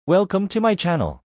Welcome to my channel.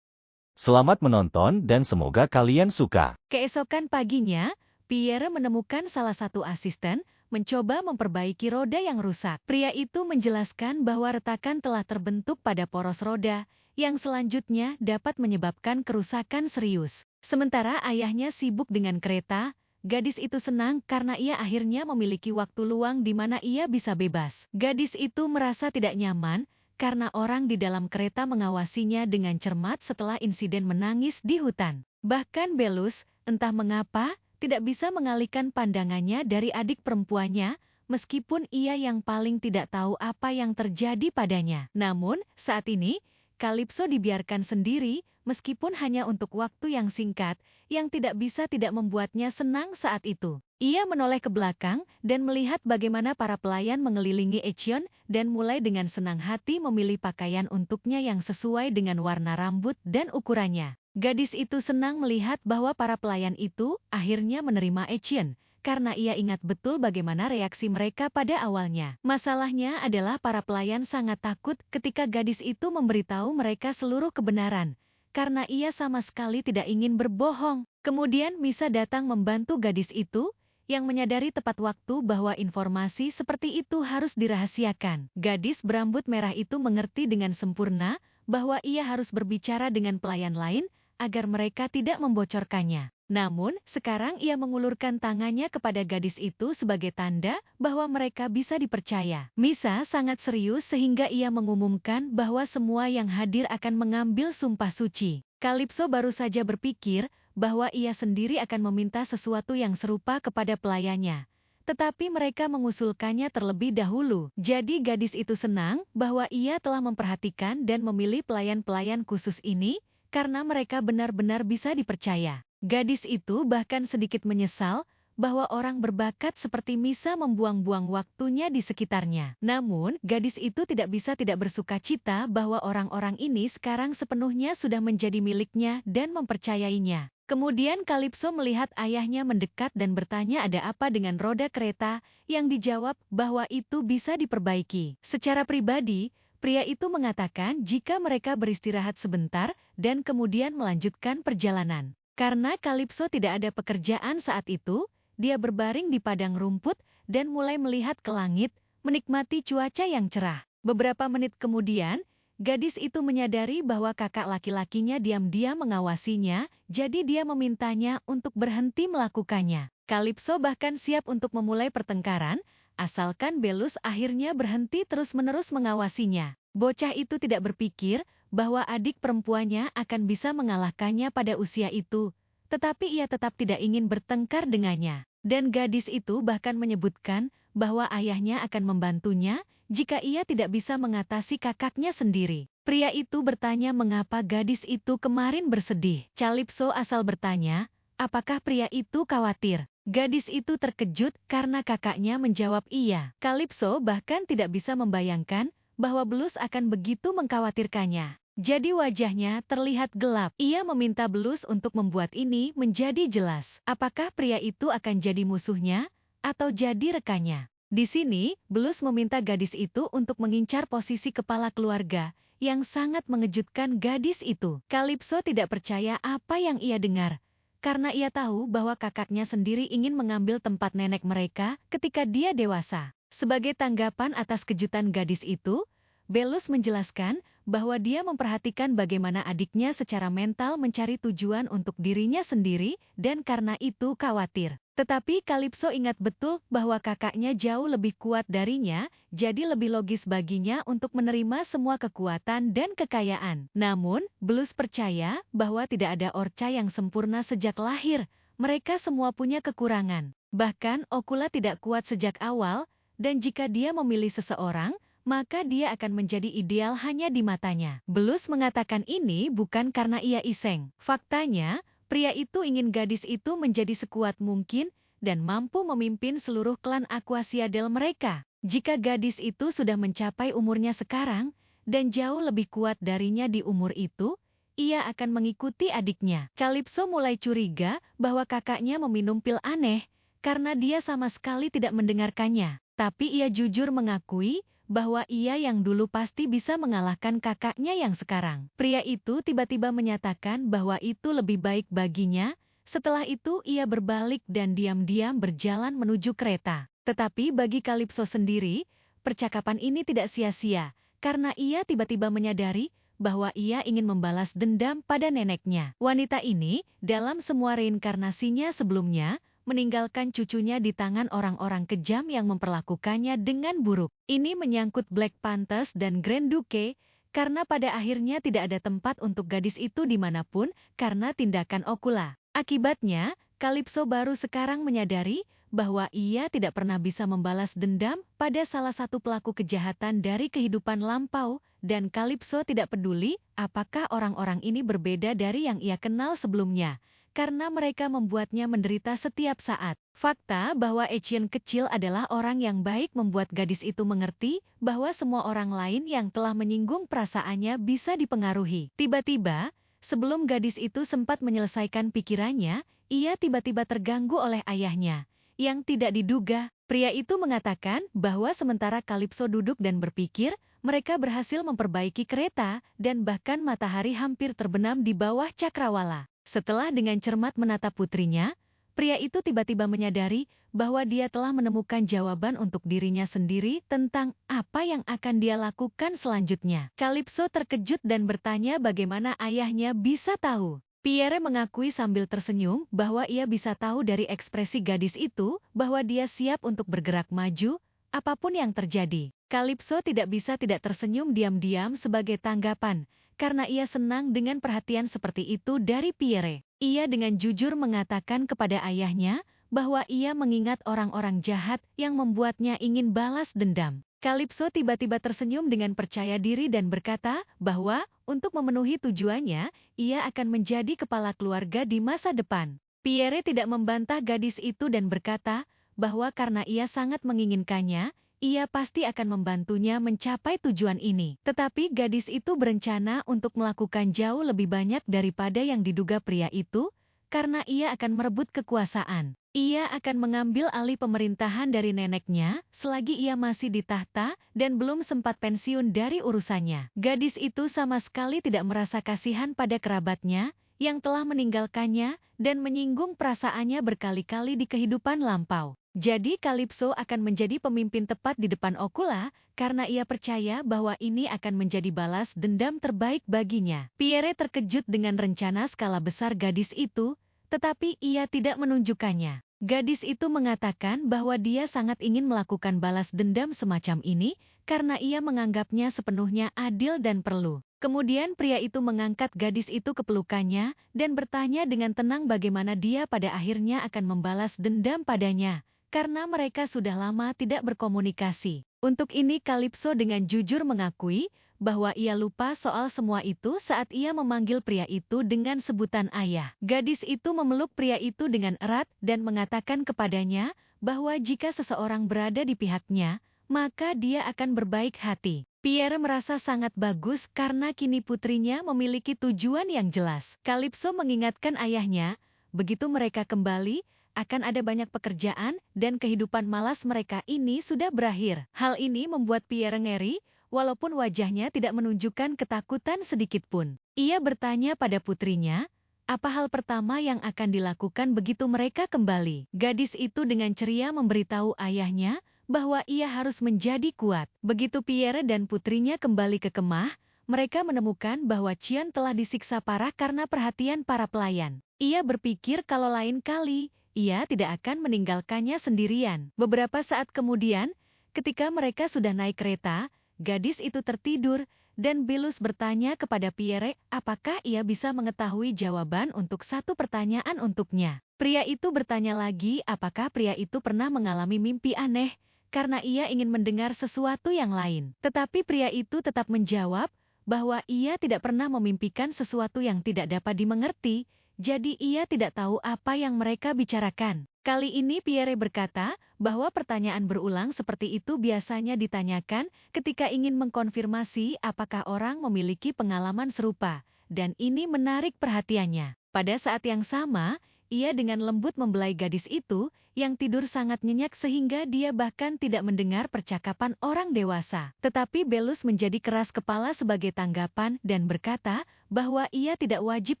Selamat menonton dan semoga kalian suka. Keesokan paginya, Pierre menemukan salah satu asisten mencoba memperbaiki roda yang rusak. Pria itu menjelaskan bahwa retakan telah terbentuk pada poros roda, yang selanjutnya dapat menyebabkan kerusakan serius. Sementara ayahnya sibuk dengan kereta, gadis itu senang karena ia akhirnya memiliki waktu luang di mana ia bisa bebas. Gadis itu merasa tidak nyaman, karena orang di dalam kereta mengawasinya dengan cermat setelah insiden menangis di hutan. Bahkan Belus, entah mengapa, tidak bisa mengalihkan pandangannya dari adik perempuannya, meskipun ia yang paling tidak tahu apa yang terjadi padanya. Namun, saat ini, Calypso dibiarkan sendiri, meskipun hanya untuk waktu yang singkat, yang tidak bisa tidak membuatnya senang saat itu. Ia menoleh ke belakang dan melihat bagaimana para pelayan mengelilingi Echion dan mulai dengan senang hati memilih pakaian untuknya yang sesuai dengan warna rambut dan ukurannya. Gadis itu senang melihat bahwa para pelayan itu akhirnya menerima Echion, karena ia ingat betul bagaimana reaksi mereka pada awalnya. Masalahnya adalah para pelayan sangat takut ketika gadis itu memberitahu mereka seluruh kebenaran, karena ia sama sekali tidak ingin berbohong. Kemudian Misa datang membantu gadis itu, yang menyadari tepat waktu bahwa informasi seperti itu harus dirahasiakan. Gadis berambut merah itu mengerti dengan sempurna bahwa ia harus berbicara dengan pelayan lain agar mereka tidak membocorkannya. Namun, sekarang ia mengulurkan tangannya kepada gadis itu sebagai tanda bahwa mereka bisa dipercaya. Misa sangat serius sehingga ia mengumumkan bahwa semua yang hadir akan mengambil sumpah suci. Calypso baru saja berpikir bahwa ia sendiri akan meminta sesuatu yang serupa kepada pelayannya. Tetapi mereka mengusulkannya terlebih dahulu. Jadi gadis itu senang bahwa ia telah memperhatikan dan memilih pelayan-pelayan khusus ini, karena mereka benar-benar bisa dipercaya. Gadis itu bahkan sedikit menyesal bahwa orang berbakat seperti Misa membuang-buang waktunya di sekitarnya. Namun, gadis itu tidak bisa tidak bersuka cita bahwa orang-orang ini sekarang sepenuhnya sudah menjadi miliknya dan mempercayainya. Kemudian Calypso melihat ayahnya mendekat dan bertanya ada apa dengan roda kereta, yang dijawab bahwa itu bisa diperbaiki. Secara pribadi, pria itu mengatakan jika mereka beristirahat sebentar dan kemudian melanjutkan perjalanan. Karena Calypso tidak ada pekerjaan saat itu, dia berbaring di padang rumput dan mulai melihat ke langit, menikmati cuaca yang cerah. Beberapa menit kemudian, gadis itu menyadari bahwa kakak laki-lakinya diam-diam mengawasinya, jadi dia memintanya untuk berhenti melakukannya. Calypso bahkan siap untuk memulai pertengkaran, asalkan Belus akhirnya berhenti terus-menerus mengawasinya. Bocah itu tidak berpikir bahwa adik perempuannya akan bisa mengalahkannya pada usia itu, tetapi ia tetap tidak ingin bertengkar dengannya. Dan gadis itu bahkan menyebutkan bahwa ayahnya akan membantunya jika ia tidak bisa mengatasi kakaknya sendiri. Pria itu bertanya mengapa gadis itu kemarin bersedih. Calypso asal bertanya, apakah pria itu khawatir? Gadis itu terkejut karena kakaknya menjawab iya. Calypso bahkan tidak bisa membayangkan bahwa Belus akan begitu mengkhawatirkannya. Jadi wajahnya terlihat gelap. Ia meminta Belus untuk membuat ini menjadi jelas. Apakah pria itu akan jadi musuhnya atau jadi rekannya? Di sini, Belus meminta gadis itu untuk mengincar posisi kepala keluarga, yang sangat mengejutkan gadis itu. Calypso tidak percaya apa yang ia dengar, karena ia tahu bahwa kakaknya sendiri ingin mengambil tempat nenek mereka ketika dia dewasa. Sebagai tanggapan atas kejutan gadis itu, Belus menjelaskan bahwa dia memperhatikan bagaimana adiknya secara mental mencari tujuan untuk dirinya sendiri dan karena itu khawatir. Tetapi Calypso ingat betul bahwa kakaknya jauh lebih kuat darinya, jadi lebih logis baginya untuk menerima semua kekuatan dan kekayaan. Namun, Belus percaya bahwa tidak ada orca yang sempurna sejak lahir. Mereka semua punya kekurangan. Bahkan Okula tidak kuat sejak awal, dan jika dia memilih seseorang, maka dia akan menjadi ideal hanya di matanya. Belus mengatakan ini bukan karena ia iseng. Faktanya, pria itu ingin gadis itu menjadi sekuat mungkin dan mampu memimpin seluruh klan Aquasiadel mereka. Jika gadis itu sudah mencapai umurnya sekarang dan jauh lebih kuat darinya di umur itu, ia akan mengikuti adiknya. Calypso mulai curiga bahwa kakaknya meminum pil aneh karena dia sama sekali tidak mendengarkannya. Tapi ia jujur mengakui bahwa ia yang dulu pasti bisa mengalahkan kakaknya yang sekarang. Pria itu tiba-tiba menyatakan bahwa itu lebih baik baginya. Setelah itu ia berbalik dan diam-diam berjalan menuju kereta. Tetapi bagi Kalipso sendiri, percakapan ini tidak sia-sia, karena ia tiba-tiba menyadari bahwa ia ingin membalas dendam pada neneknya. Wanita ini, dalam semua reinkarnasinya sebelumnya, meninggalkan cucunya di tangan orang-orang kejam yang memperlakukannya dengan buruk. Ini menyangkut Black Panthers dan Grand Duke, karena pada akhirnya tidak ada tempat untuk gadis itu dimanapun karena tindakan Okula. Akibatnya, Kalipso baru sekarang menyadari bahwa ia tidak pernah bisa membalas dendam pada salah satu pelaku kejahatan dari kehidupan lampau, dan Kalipso tidak peduli apakah orang-orang ini berbeda dari yang ia kenal sebelumnya, karena mereka membuatnya menderita setiap saat. Fakta bahwa Etienne kecil adalah orang yang baik membuat gadis itu mengerti bahwa semua orang lain yang telah menyinggung perasaannya bisa dipengaruhi. Tiba-tiba, sebelum gadis itu sempat menyelesaikan pikirannya, ia tiba-tiba terganggu oleh ayahnya. Yang tidak diduga, pria itu mengatakan bahwa sementara Kalipso duduk dan berpikir, mereka berhasil memperbaiki kereta, dan bahkan matahari hampir terbenam di bawah cakrawala. Setelah dengan cermat menatap putrinya, pria itu tiba-tiba menyadari bahwa dia telah menemukan jawaban untuk dirinya sendiri tentang apa yang akan dia lakukan selanjutnya. Kalipso terkejut dan bertanya bagaimana ayahnya bisa tahu. Pierre mengakui sambil tersenyum bahwa ia bisa tahu dari ekspresi gadis itu bahwa dia siap untuk bergerak maju, apapun yang terjadi. Kalipso tidak bisa tidak tersenyum diam-diam sebagai tanggapan, karena ia senang dengan perhatian seperti itu dari Pierre. Ia dengan jujur mengatakan kepada ayahnya bahwa ia mengingat orang-orang jahat yang membuatnya ingin balas dendam. Kalipso tiba-tiba tersenyum dengan percaya diri dan berkata bahwa untuk memenuhi tujuannya, ia akan menjadi kepala keluarga di masa depan. Pierre tidak membantah gadis itu dan berkata bahwa karena ia sangat menginginkannya, ia pasti akan membantunya mencapai tujuan ini. Tetapi gadis itu berencana untuk melakukan jauh lebih banyak daripada yang diduga pria itu, karena ia akan merebut kekuasaan. Ia akan mengambil alih pemerintahan dari neneknya selagi ia masih di tahta dan belum sempat pensiun dari urusannya. Gadis itu sama sekali tidak merasa kasihan pada kerabatnya yang telah meninggalkannya dan menyinggung perasaannya berkali-kali di kehidupan lampau. Jadi Kalipso akan menjadi pemimpin tepat di depan Okula karena ia percaya bahwa ini akan menjadi balas dendam terbaik baginya. Pierre terkejut dengan rencana skala besar gadis itu, tetapi ia tidak menunjukkannya. Gadis itu mengatakan bahwa dia sangat ingin melakukan balas dendam semacam ini karena ia menganggapnya sepenuhnya adil dan perlu. Kemudian pria itu mengangkat gadis itu ke pelukannya dan bertanya dengan tenang bagaimana dia pada akhirnya akan membalas dendam padanya, karena mereka sudah lama tidak berkomunikasi. Untuk ini Kalipso dengan jujur mengakui bahwa ia lupa soal semua itu saat ia memanggil pria itu dengan sebutan ayah. Gadis itu memeluk pria itu dengan erat dan mengatakan kepadanya bahwa jika seseorang berada di pihaknya, maka dia akan berbaik hati. Pierre merasa sangat bagus karena kini putrinya memiliki tujuan yang jelas. Kalipso mengingatkan ayahnya, begitu mereka kembali, akan ada banyak pekerjaan dan kehidupan malas mereka ini sudah berakhir. Hal ini membuat Pierre ngeri, walaupun wajahnya tidak menunjukkan ketakutan sedikitpun. Ia bertanya pada putrinya, apa hal pertama yang akan dilakukan begitu mereka kembali? Gadis itu dengan ceria memberitahu ayahnya bahwa ia harus menjadi kuat. Begitu Pierre dan putrinya kembali ke kemah, mereka menemukan bahwa Cian telah disiksa parah karena perhatian para pelayan. Ia berpikir kalau lain kali, ia tidak akan meninggalkannya sendirian. Beberapa saat kemudian, ketika mereka sudah naik kereta, gadis itu tertidur, dan Belus bertanya kepada Pierre apakah ia bisa mengetahui jawaban untuk satu pertanyaan untuknya. Pria itu bertanya lagi apakah pria itu pernah mengalami mimpi aneh, karena ia ingin mendengar sesuatu yang lain. Tetapi pria itu tetap menjawab bahwa ia tidak pernah memimpikan sesuatu yang tidak dapat dimengerti, jadi ia tidak tahu apa yang mereka bicarakan. Kali ini Pierre berkata bahwa pertanyaan berulang seperti itu biasanya ditanyakan ketika ingin mengkonfirmasi apakah orang memiliki pengalaman serupa, dan ini menarik perhatiannya. Pada saat yang sama, ia dengan lembut membelai gadis itu, yang tidur sangat nyenyak sehingga dia bahkan tidak mendengar percakapan orang dewasa. Tetapi Belus menjadi keras kepala sebagai tanggapan dan berkata bahwa ia tidak wajib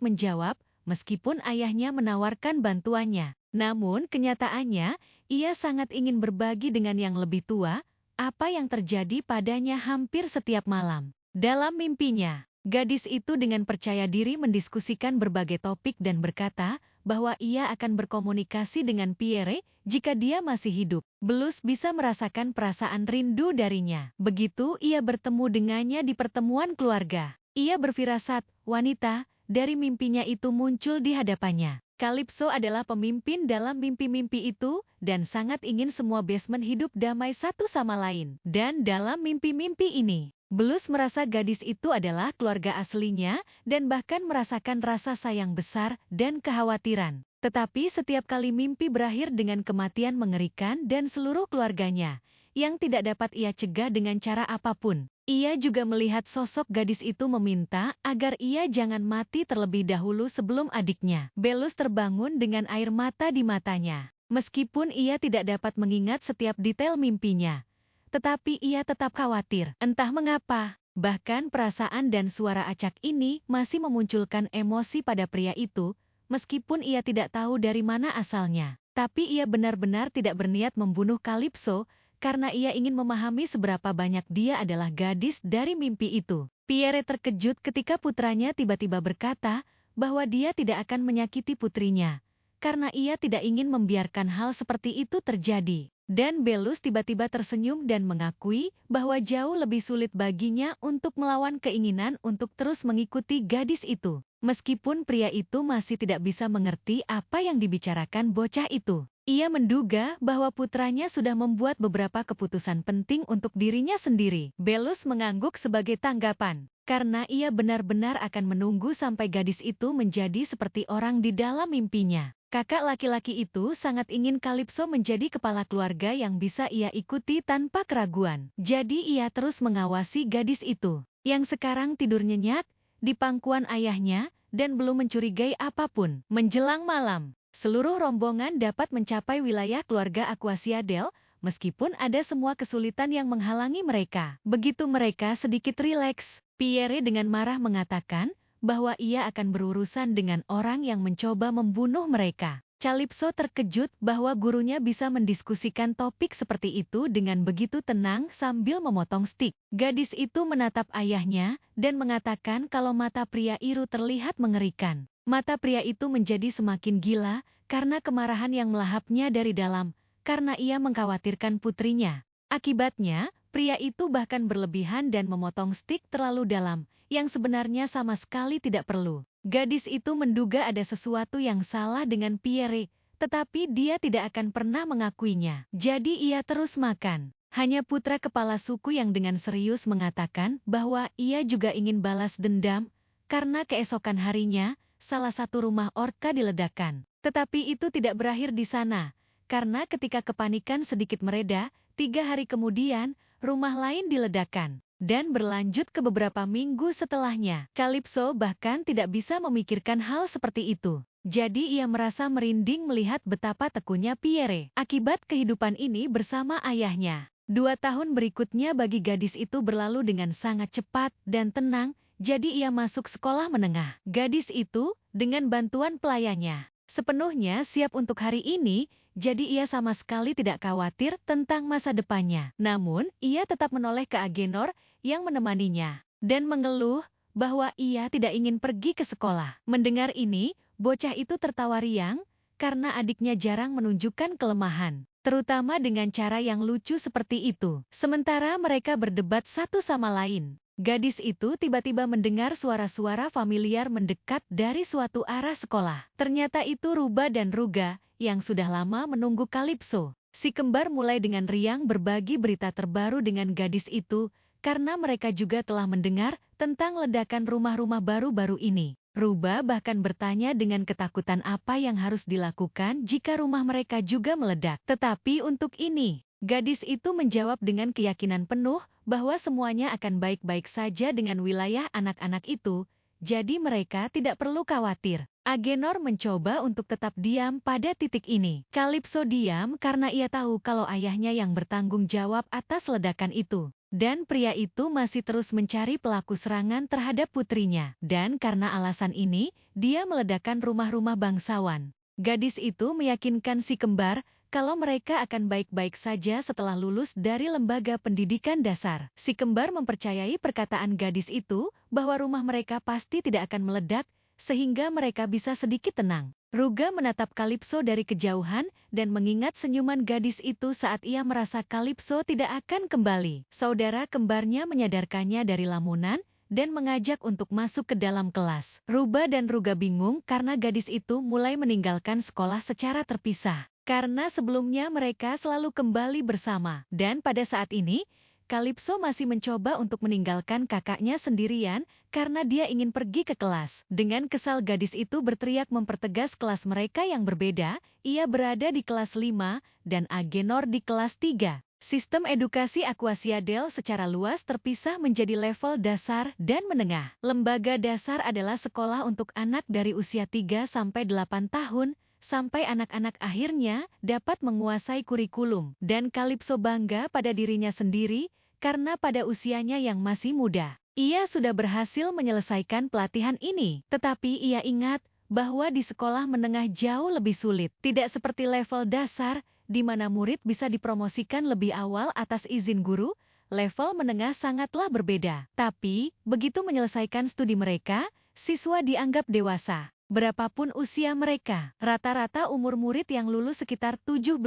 menjawab, meskipun ayahnya menawarkan bantuannya. Namun kenyataannya, ia sangat ingin berbagi dengan yang lebih tua, apa yang terjadi padanya hampir setiap malam. Dalam mimpinya, gadis itu dengan percaya diri mendiskusikan berbagai topik dan berkata bahwa ia akan berkomunikasi dengan Pierre jika dia masih hidup. Belus bisa merasakan perasaan rindu darinya. Begitu ia bertemu dengannya di pertemuan keluarga. Ia berfirasat, wanita dari mimpinya itu muncul di hadapannya. Calypso adalah pemimpin dalam mimpi-mimpi itu dan sangat ingin semua Basement hidup damai satu sama lain. Dan dalam mimpi-mimpi ini, Belus merasa gadis itu adalah keluarga aslinya dan bahkan merasakan rasa sayang besar dan kekhawatiran. Tetapi setiap kali mimpi berakhir dengan kematian mengerikan dan seluruh keluarganya, yang tidak dapat ia cegah dengan cara apapun. Ia juga melihat sosok gadis itu meminta agar ia jangan mati terlebih dahulu sebelum adiknya. Belus terbangun dengan air mata di matanya. Meskipun ia tidak dapat mengingat setiap detail mimpinya, tetapi ia tetap khawatir. Entah mengapa, bahkan perasaan dan suara acak ini masih memunculkan emosi pada pria itu, meskipun ia tidak tahu dari mana asalnya. Tapi ia benar-benar tidak berniat membunuh Calypso, karena ia ingin memahami seberapa banyak dia adalah gadis dari mimpi itu. Pierre terkejut ketika putranya tiba-tiba berkata bahwa dia tidak akan menyakiti putrinya, karena ia tidak ingin membiarkan hal seperti itu terjadi. Dan Belus tiba-tiba tersenyum dan mengakui bahwa jauh lebih sulit baginya untuk melawan keinginan untuk terus mengikuti gadis itu. Meskipun pria itu masih tidak bisa mengerti apa yang dibicarakan bocah itu. Ia menduga bahwa putranya sudah membuat beberapa keputusan penting untuk dirinya sendiri. Belus mengangguk sebagai tanggapan, karena ia benar-benar akan menunggu sampai gadis itu menjadi seperti orang di dalam mimpinya. Kakak laki-laki itu sangat ingin Calypso menjadi kepala keluarga yang bisa ia ikuti tanpa keraguan. Jadi ia terus mengawasi gadis itu, yang sekarang tidur nyenyak di pangkuan ayahnya dan belum mencurigai apapun. Menjelang malam, seluruh rombongan dapat mencapai wilayah keluarga Aquasiadel, meskipun ada semua kesulitan yang menghalangi mereka. Begitu mereka sedikit rileks, Pierre dengan marah mengatakan bahwa ia akan berurusan dengan orang yang mencoba membunuh mereka. Calypso terkejut bahwa gurunya bisa mendiskusikan topik seperti itu dengan begitu tenang sambil memotong stik. Gadis itu menatap ayahnya dan mengatakan kalau mata pria itu terlihat mengerikan. Mata pria itu menjadi semakin gila karena kemarahan yang melahapnya dari dalam, karena ia mengkhawatirkan putrinya. Akibatnya, pria itu bahkan berlebihan dan memotong stik terlalu dalam, yang sebenarnya sama sekali tidak perlu. Gadis itu menduga ada sesuatu yang salah dengan Pierre, tetapi dia tidak akan pernah mengakuinya. Jadi ia terus makan. Hanya putra kepala suku yang dengan serius mengatakan bahwa ia juga ingin balas dendam, karena keesokan harinya, salah satu rumah orka diledakkan. Tetapi itu tidak berakhir di sana, karena ketika kepanikan sedikit mereda, 3 hari kemudian, rumah lain diledakkan. Dan berlanjut ke beberapa minggu setelahnya. Calypso bahkan tidak bisa memikirkan hal seperti itu. Jadi ia merasa merinding melihat betapa tekunnya Pierre akibat kehidupan ini bersama ayahnya. 2 tahun berikutnya bagi gadis itu berlalu dengan sangat cepat dan tenang, jadi ia masuk sekolah menengah. Gadis itu, dengan bantuan pelayannya, sepenuhnya siap untuk hari ini, jadi ia sama sekali tidak khawatir tentang masa depannya. Namun, ia tetap menoleh ke Agenor yang menemaninya, dan mengeluh bahwa ia tidak ingin pergi ke sekolah. Mendengar ini, bocah itu tertawa riang, karena adiknya jarang menunjukkan kelemahan, terutama dengan cara yang lucu seperti itu. Sementara mereka berdebat satu sama lain, gadis itu tiba-tiba mendengar suara-suara familiar mendekat dari suatu arah sekolah. Ternyata itu Ruba dan Ruga, yang sudah lama menunggu Calypso. Si kembar mulai dengan riang berbagi berita terbaru dengan gadis itu, karena mereka juga telah mendengar tentang ledakan rumah-rumah baru-baru ini. Ruba bahkan bertanya dengan ketakutan apa yang harus dilakukan jika rumah mereka juga meledak. Tetapi untuk ini, gadis itu menjawab dengan keyakinan penuh bahwa semuanya akan baik-baik saja dengan wilayah anak-anak itu, jadi mereka tidak perlu khawatir. Agenor mencoba untuk tetap diam pada titik ini. Kalipso diam karena ia tahu kalau ayahnya yang bertanggung jawab atas ledakan itu. Dan pria itu masih terus mencari pelaku serangan terhadap putrinya. Dan karena alasan ini, dia meledakkan rumah-rumah bangsawan. Gadis itu meyakinkan si kembar kalau mereka akan baik-baik saja setelah lulus dari lembaga pendidikan dasar. Si kembar mempercayai perkataan gadis itu bahwa rumah mereka pasti tidak akan meledak, sehingga mereka bisa sedikit tenang. Ruga menatap Kalipso dari kejauhan dan mengingat senyuman gadis itu saat ia merasa Kalipso tidak akan kembali. Saudara kembarnya menyadarkannya dari lamunan dan mengajak untuk masuk ke dalam kelas. Ruba dan Ruga bingung karena gadis itu mulai meninggalkan sekolah secara terpisah. Karena sebelumnya mereka selalu kembali bersama. Dan pada saat ini, Kalipso masih mencoba untuk meninggalkan kakaknya sendirian karena dia ingin pergi ke kelas. Dengan kesal gadis itu berteriak mempertegas kelas mereka yang berbeda, ia berada di kelas 5 dan Agenor di kelas 3. Sistem edukasi Aquasiadel secara luas terpisah menjadi level dasar dan menengah. Lembaga dasar adalah sekolah untuk anak dari usia 3 sampai 8 tahun, sampai anak-anak akhirnya dapat menguasai kurikulum. Dan Kalipso bangga pada dirinya sendiri, karena pada usianya yang masih muda, ia sudah berhasil menyelesaikan pelatihan ini. Tetapi ia ingat bahwa di sekolah menengah jauh lebih sulit. Tidak seperti level dasar, di mana murid bisa dipromosikan lebih awal atas izin guru, level menengah sangatlah berbeda. Tapi, begitu menyelesaikan studi mereka, siswa dianggap dewasa. Berapapun usia mereka, rata-rata umur murid yang lulus sekitar 17-18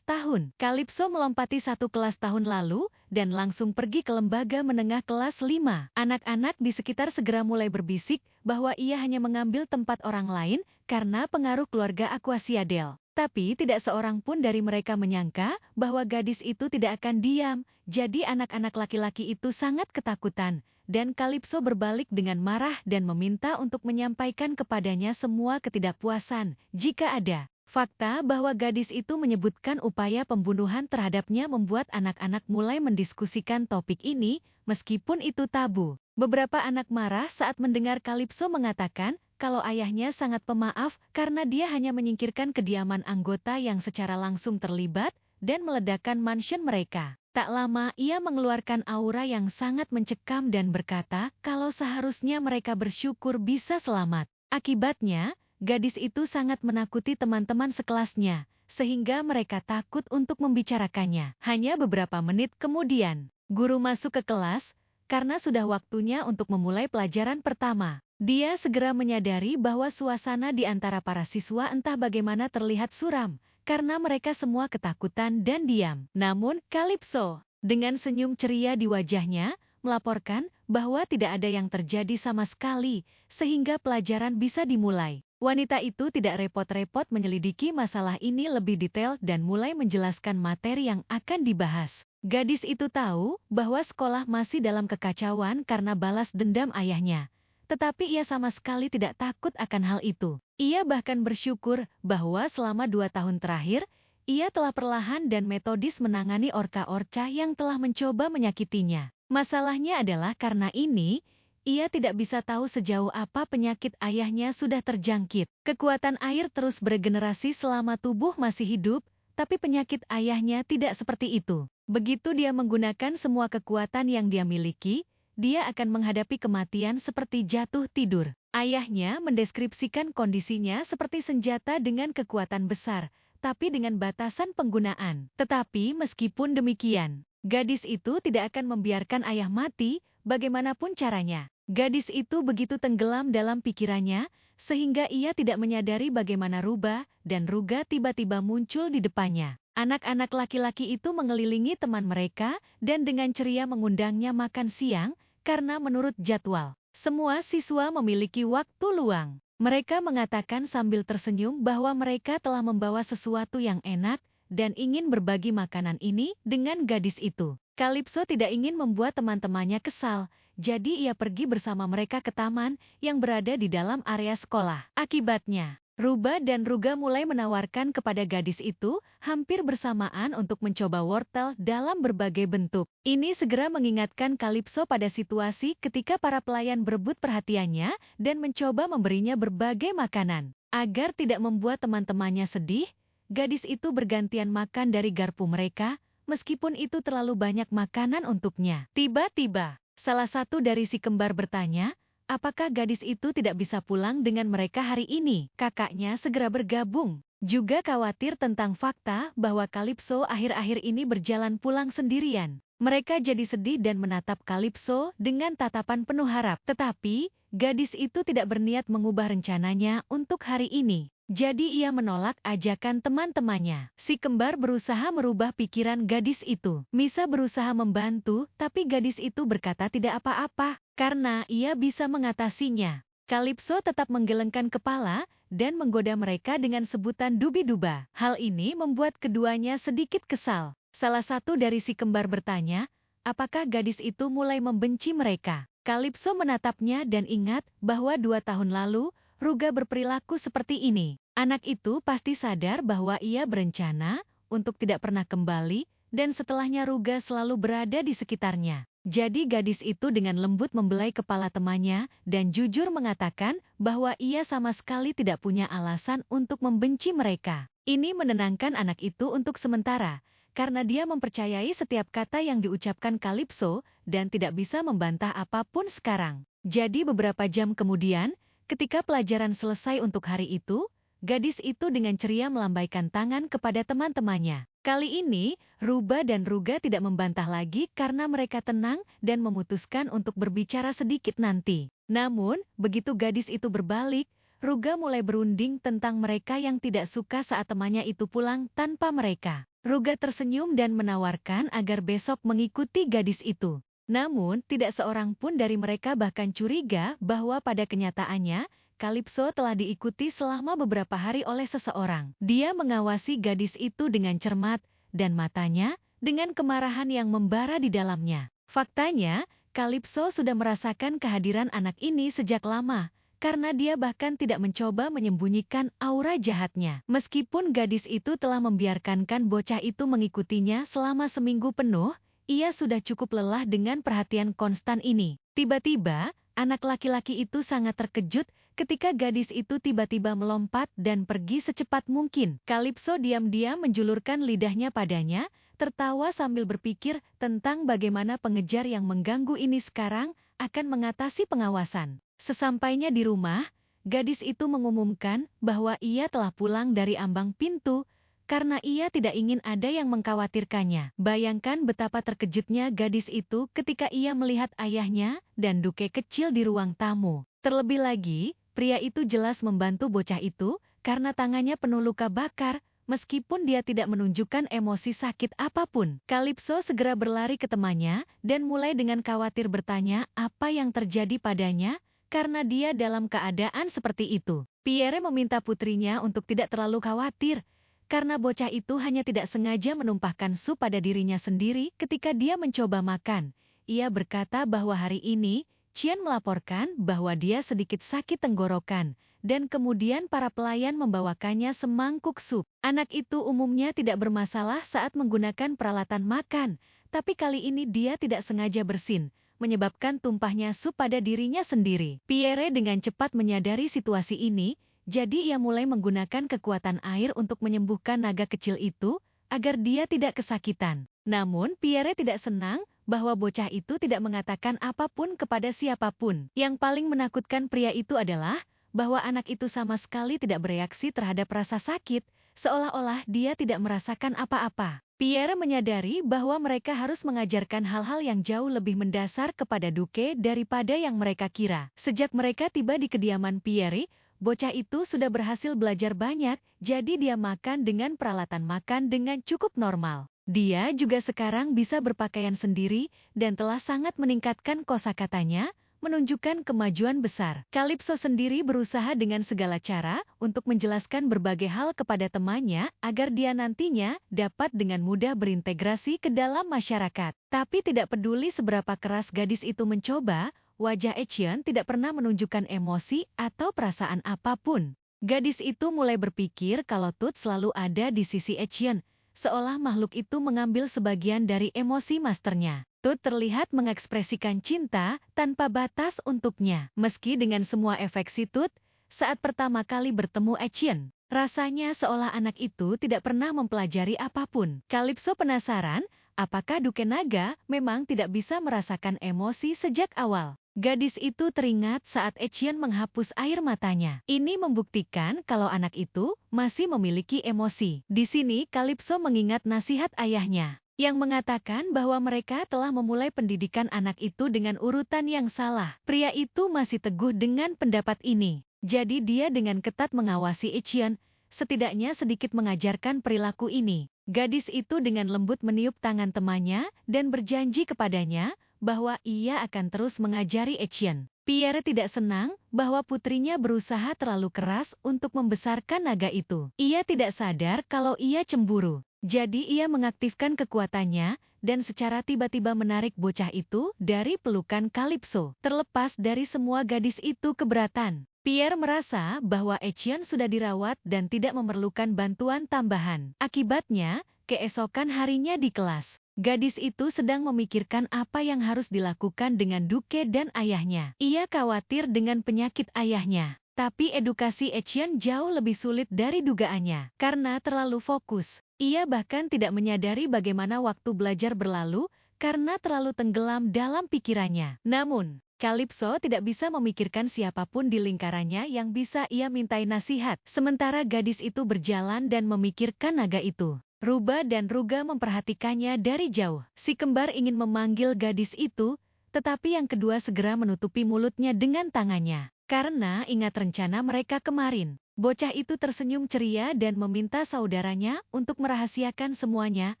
tahun. Kalipso melompati satu kelas tahun lalu dan langsung pergi ke lembaga menengah kelas 5. Anak-anak di sekitar segera mulai berbisik bahwa ia hanya mengambil tempat orang lain karena pengaruh keluarga Aquasiadel. Tapi tidak seorang pun dari mereka menyangka bahwa gadis itu tidak akan diam, jadi anak-anak laki-laki itu sangat ketakutan. Dan Kalipso berbalik dengan marah dan meminta untuk menyampaikan kepadanya semua ketidakpuasan, jika ada. Fakta bahwa gadis itu menyebutkan upaya pembunuhan terhadapnya membuat anak-anak mulai mendiskusikan topik ini, meskipun itu tabu. Beberapa anak marah saat mendengar Kalipso mengatakan kalau ayahnya sangat pemaaf karena dia hanya menyingkirkan kediaman anggota yang secara langsung terlibat dan meledakkan mansion mereka. Tak lama ia mengeluarkan aura yang sangat mencekam dan berkata kalau seharusnya mereka bersyukur bisa selamat. Akibatnya, gadis itu sangat menakuti teman-teman sekelasnya, sehingga mereka takut untuk membicarakannya. Hanya beberapa menit kemudian, guru masuk ke kelas, karena sudah waktunya untuk memulai pelajaran pertama. Dia segera menyadari bahwa suasana di antara para siswa entah bagaimana terlihat suram, karena mereka semua ketakutan dan diam. Namun, Kalipso, dengan senyum ceria di wajahnya, melaporkan bahwa tidak ada yang terjadi sama sekali, sehingga pelajaran bisa dimulai. Wanita itu tidak repot-repot menyelidiki masalah ini lebih detail dan mulai menjelaskan materi yang akan dibahas. Gadis itu tahu bahwa sekolah masih dalam kekacauan karena balas dendam ayahnya. Tetapi ia sama sekali tidak takut akan hal itu. Ia bahkan bersyukur bahwa selama 2 tahun terakhir, ia telah perlahan dan metodis menangani orca-orca yang telah mencoba menyakitinya. Masalahnya adalah karena ini, ia tidak bisa tahu sejauh apa penyakit ayahnya sudah terjangkit. Kekuatan air terus beregenerasi selama tubuh masih hidup, tapi penyakit ayahnya tidak seperti itu. Begitu dia menggunakan semua kekuatan yang dia miliki, dia akan menghadapi kematian seperti jatuh tidur. Ayahnya mendeskripsikan kondisinya seperti senjata dengan kekuatan besar, tapi dengan batasan penggunaan. Tetapi meskipun demikian, gadis itu tidak akan membiarkan ayah mati, bagaimanapun caranya. Gadis itu begitu tenggelam dalam pikirannya, sehingga ia tidak menyadari bagaimana Ruba dan Ruga tiba-tiba muncul di depannya. Anak-anak laki-laki itu mengelilingi teman mereka dan dengan ceria mengundangnya makan siang, karena menurut jadwal, semua siswa memiliki waktu luang. Mereka mengatakan sambil tersenyum bahwa mereka telah membawa sesuatu yang enak dan ingin berbagi makanan ini dengan gadis itu. Kalipso tidak ingin membuat teman-temannya kesal, jadi ia pergi bersama mereka ke taman yang berada di dalam area sekolah. Akibatnya, Ruba dan Ruga mulai menawarkan kepada gadis itu hampir bersamaan untuk mencoba wortel dalam berbagai bentuk. Ini segera mengingatkan Kalipso pada situasi ketika para pelayan berebut perhatiannya dan mencoba memberinya berbagai makanan. Agar tidak membuat teman-temannya sedih, gadis itu bergantian makan dari garpu mereka, meskipun itu terlalu banyak makanan untuknya. Tiba-tiba, salah satu dari si kembar bertanya, apakah gadis itu tidak bisa pulang dengan mereka hari ini? Kakaknya segera bergabung. Juga khawatir tentang fakta bahwa Kalipso akhir-akhir ini berjalan pulang sendirian. Mereka jadi sedih dan menatap Kalipso dengan tatapan penuh harap. Tetapi, gadis itu tidak berniat mengubah rencananya untuk hari ini. Jadi ia menolak ajakan teman-temannya. Si kembar berusaha merubah pikiran gadis itu. Misa berusaha membantu, tapi gadis itu berkata tidak apa-apa karena ia bisa mengatasinya. Kalipso tetap menggelengkan kepala dan menggoda mereka dengan sebutan dubi-duba. Hal ini membuat keduanya sedikit kesal. Salah satu dari si kembar bertanya, apakah gadis itu mulai membenci mereka? Kalipso menatapnya dan ingat bahwa 2 tahun lalu, Ruga berperilaku seperti ini. Anak itu pasti sadar bahwa ia berencana untuk tidak pernah kembali, dan setelahnya Ruga selalu berada di sekitarnya. Jadi gadis itu dengan lembut membelai kepala temannya dan jujur mengatakan bahwa ia sama sekali tidak punya alasan untuk membenci mereka. Ini menenangkan anak itu untuk sementara, karena dia mempercayai setiap kata yang diucapkan Kalipso dan tidak bisa membantah apapun sekarang. Jadi beberapa jam kemudian, ketika pelajaran selesai untuk hari itu, gadis itu dengan ceria melambaikan tangan kepada teman-temannya. Kali ini, Ruba dan Ruga tidak membantah lagi karena mereka tenang dan memutuskan untuk berbicara sedikit nanti. Namun, begitu gadis itu berbalik, Ruga mulai berunding tentang mereka yang tidak suka saat temannya itu pulang tanpa mereka. Ruga tersenyum dan menawarkan agar besok mengikuti gadis itu. Namun, tidak seorang pun dari mereka bahkan curiga bahwa pada kenyataannya, Kalipso telah diikuti selama beberapa hari oleh seseorang. Dia mengawasi gadis itu dengan cermat, dan matanya dengan kemarahan yang membara di dalamnya. Faktanya, Kalipso sudah merasakan kehadiran anak ini sejak lama, karena dia bahkan tidak mencoba menyembunyikan aura jahatnya. Meskipun gadis itu telah membiarkan bocah itu mengikutinya selama seminggu penuh, ia sudah cukup lelah dengan perhatian konstan ini. Tiba-tiba, anak laki-laki itu sangat terkejut ketika gadis itu tiba-tiba melompat dan pergi secepat mungkin. Kalipso diam-diam menjulurkan lidahnya padanya, tertawa sambil berpikir tentang bagaimana pengejar yang mengganggu ini sekarang akan mengatasi pengawasan. Sesampainya di rumah, gadis itu mengumumkan bahwa ia telah pulang dari ambang pintu, karena ia tidak ingin ada yang mengkhawatirkannya. Bayangkan betapa terkejutnya gadis itu ketika ia melihat ayahnya dan Duke kecil di ruang tamu. Terlebih lagi, pria itu jelas membantu bocah itu karena tangannya penuh luka bakar, meskipun dia tidak menunjukkan emosi sakit apapun. Kalipso segera berlari ke temannya dan mulai dengan khawatir bertanya apa yang terjadi padanya karena dia dalam keadaan seperti itu. Pierre meminta putrinya untuk tidak terlalu khawatir, karena bocah itu hanya tidak sengaja menumpahkan sup pada dirinya sendiri ketika dia mencoba makan. Ia berkata bahwa hari ini, Qian melaporkan bahwa dia sedikit sakit tenggorokan, dan kemudian para pelayan membawakannya semangkuk sup. Anak itu umumnya tidak bermasalah saat menggunakan peralatan makan, tapi kali ini dia tidak sengaja bersin, menyebabkan tumpahnya sup pada dirinya sendiri. Pierre dengan cepat menyadari situasi ini, jadi ia mulai menggunakan kekuatan air untuk menyembuhkan naga kecil itu, agar dia tidak kesakitan. Namun, Pierre tidak senang bahwa bocah itu tidak mengatakan apapun kepada siapapun. Yang paling menakutkan pria itu adalah bahwa anak itu sama sekali tidak bereaksi terhadap rasa sakit, seolah-olah dia tidak merasakan apa-apa. Pierre menyadari bahwa mereka harus mengajarkan hal-hal yang jauh lebih mendasar kepada Duke daripada yang mereka kira. Sejak mereka tiba di kediaman Pierre, bocah itu sudah berhasil belajar banyak, jadi dia makan dengan peralatan makan dengan cukup normal. Dia juga sekarang bisa berpakaian sendiri dan telah sangat meningkatkan kosakatanya, menunjukkan kemajuan besar. Kalipso sendiri berusaha dengan segala cara untuk menjelaskan berbagai hal kepada temannya agar dia nantinya dapat dengan mudah berintegrasi ke dalam masyarakat. Tapi tidak peduli seberapa keras gadis itu mencoba, wajah Etienne tidak pernah menunjukkan emosi atau perasaan apapun. Gadis itu mulai berpikir kalau Tut selalu ada di sisi Etienne, seolah makhluk itu mengambil sebagian dari emosi masternya. Tut terlihat mengekspresikan cinta tanpa batas untuknya. Meski dengan semua efek si Tut, saat pertama kali bertemu Etienne, rasanya seolah anak itu tidak pernah mempelajari apapun. Calypso penasaran, apakah Duke Naga memang tidak bisa merasakan emosi sejak awal. Gadis itu teringat saat Etienne menghapus air matanya. Ini membuktikan kalau anak itu masih memiliki emosi. Di sini Calypso mengingat nasihat ayahnya, yang mengatakan bahwa mereka telah memulai pendidikan anak itu dengan urutan yang salah. Pria itu masih teguh dengan pendapat ini. Jadi dia dengan ketat mengawasi Etienne, setidaknya sedikit mengajarkan perilaku ini. Gadis itu dengan lembut meniup tangan temannya dan berjanji kepadanya bahwa ia akan terus mengajari Etienne. Pierre tidak senang bahwa putrinya berusaha terlalu keras untuk membesarkan naga itu. Ia tidak sadar kalau ia cemburu. Jadi ia mengaktifkan kekuatannya dan secara tiba-tiba menarik bocah itu dari pelukan Calypso. Terlepas dari semua, gadis itu keberatan. Pierre merasa bahwa Etienne sudah dirawat dan tidak memerlukan bantuan tambahan. Akibatnya, keesokan harinya di kelas, gadis itu sedang memikirkan apa yang harus dilakukan dengan Duke dan ayahnya. Ia khawatir dengan penyakit ayahnya. Tapi edukasi Etienne jauh lebih sulit dari dugaannya. Karena terlalu fokus, ia bahkan tidak menyadari bagaimana waktu belajar berlalu karena terlalu tenggelam dalam pikirannya. Namun, Calypso tidak bisa memikirkan siapapun di lingkarannya yang bisa ia mintai nasihat. Sementara gadis itu berjalan dan memikirkan naga itu. Ruba dan Ruga memperhatikannya dari jauh. Si kembar ingin memanggil gadis itu, tetapi yang kedua segera menutupi mulutnya dengan tangannya. Karena ingat rencana mereka kemarin. Bocah itu tersenyum ceria dan meminta saudaranya untuk merahasiakan semuanya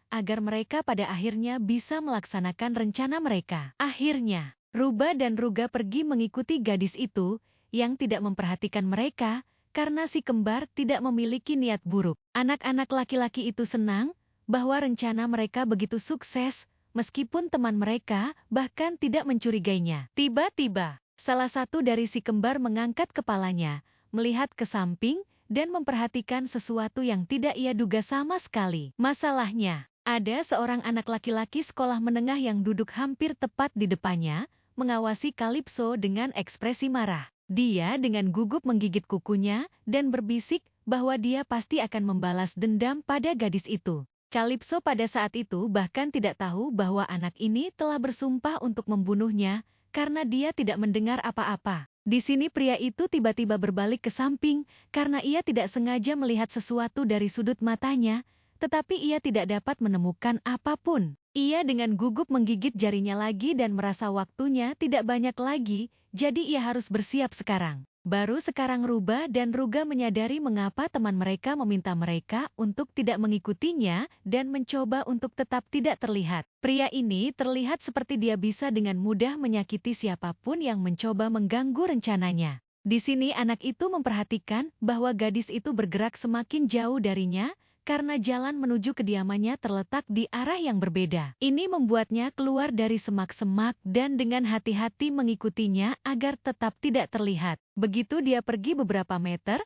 agar mereka pada akhirnya bisa melaksanakan rencana mereka. Akhirnya, Ruba dan Ruga pergi mengikuti gadis itu yang tidak memperhatikan mereka karena si kembar tidak memiliki niat buruk. Anak-anak laki-laki itu senang bahwa rencana mereka begitu sukses meskipun teman mereka bahkan tidak mencurigainya. Tiba-tiba, salah satu dari si kembar mengangkat kepalanya, melihat ke samping dan memperhatikan sesuatu yang tidak ia duga sama sekali. Masalahnya, ada seorang anak laki-laki sekolah menengah yang duduk hampir tepat di depannya, mengawasi Calypso dengan ekspresi marah. Dia dengan gugup menggigit kukunya dan berbisik bahwa dia pasti akan membalas dendam pada gadis itu. Calypso pada saat itu bahkan tidak tahu bahwa anak ini telah bersumpah untuk membunuhnya karena dia tidak mendengar apa-apa. Di sini pria itu tiba-tiba berbalik ke samping karena ia tidak sengaja melihat sesuatu dari sudut matanya, tetapi ia tidak dapat menemukan apapun. Ia dengan gugup menggigit jarinya lagi dan merasa waktunya tidak banyak lagi, jadi ia harus bersiap sekarang. Baru sekarang Ruba dan Ruga menyadari mengapa teman mereka meminta mereka untuk tidak mengikutinya dan mencoba untuk tetap tidak terlihat. Pria ini terlihat seperti dia bisa dengan mudah menyakiti siapapun yang mencoba mengganggu rencananya. Di sini anak itu memperhatikan bahwa gadis itu bergerak semakin jauh darinya, karena jalan menuju kediamannya terletak di arah yang berbeda. Ini membuatnya keluar dari semak-semak dan dengan hati-hati mengikutinya agar tetap tidak terlihat. Begitu dia pergi beberapa meter,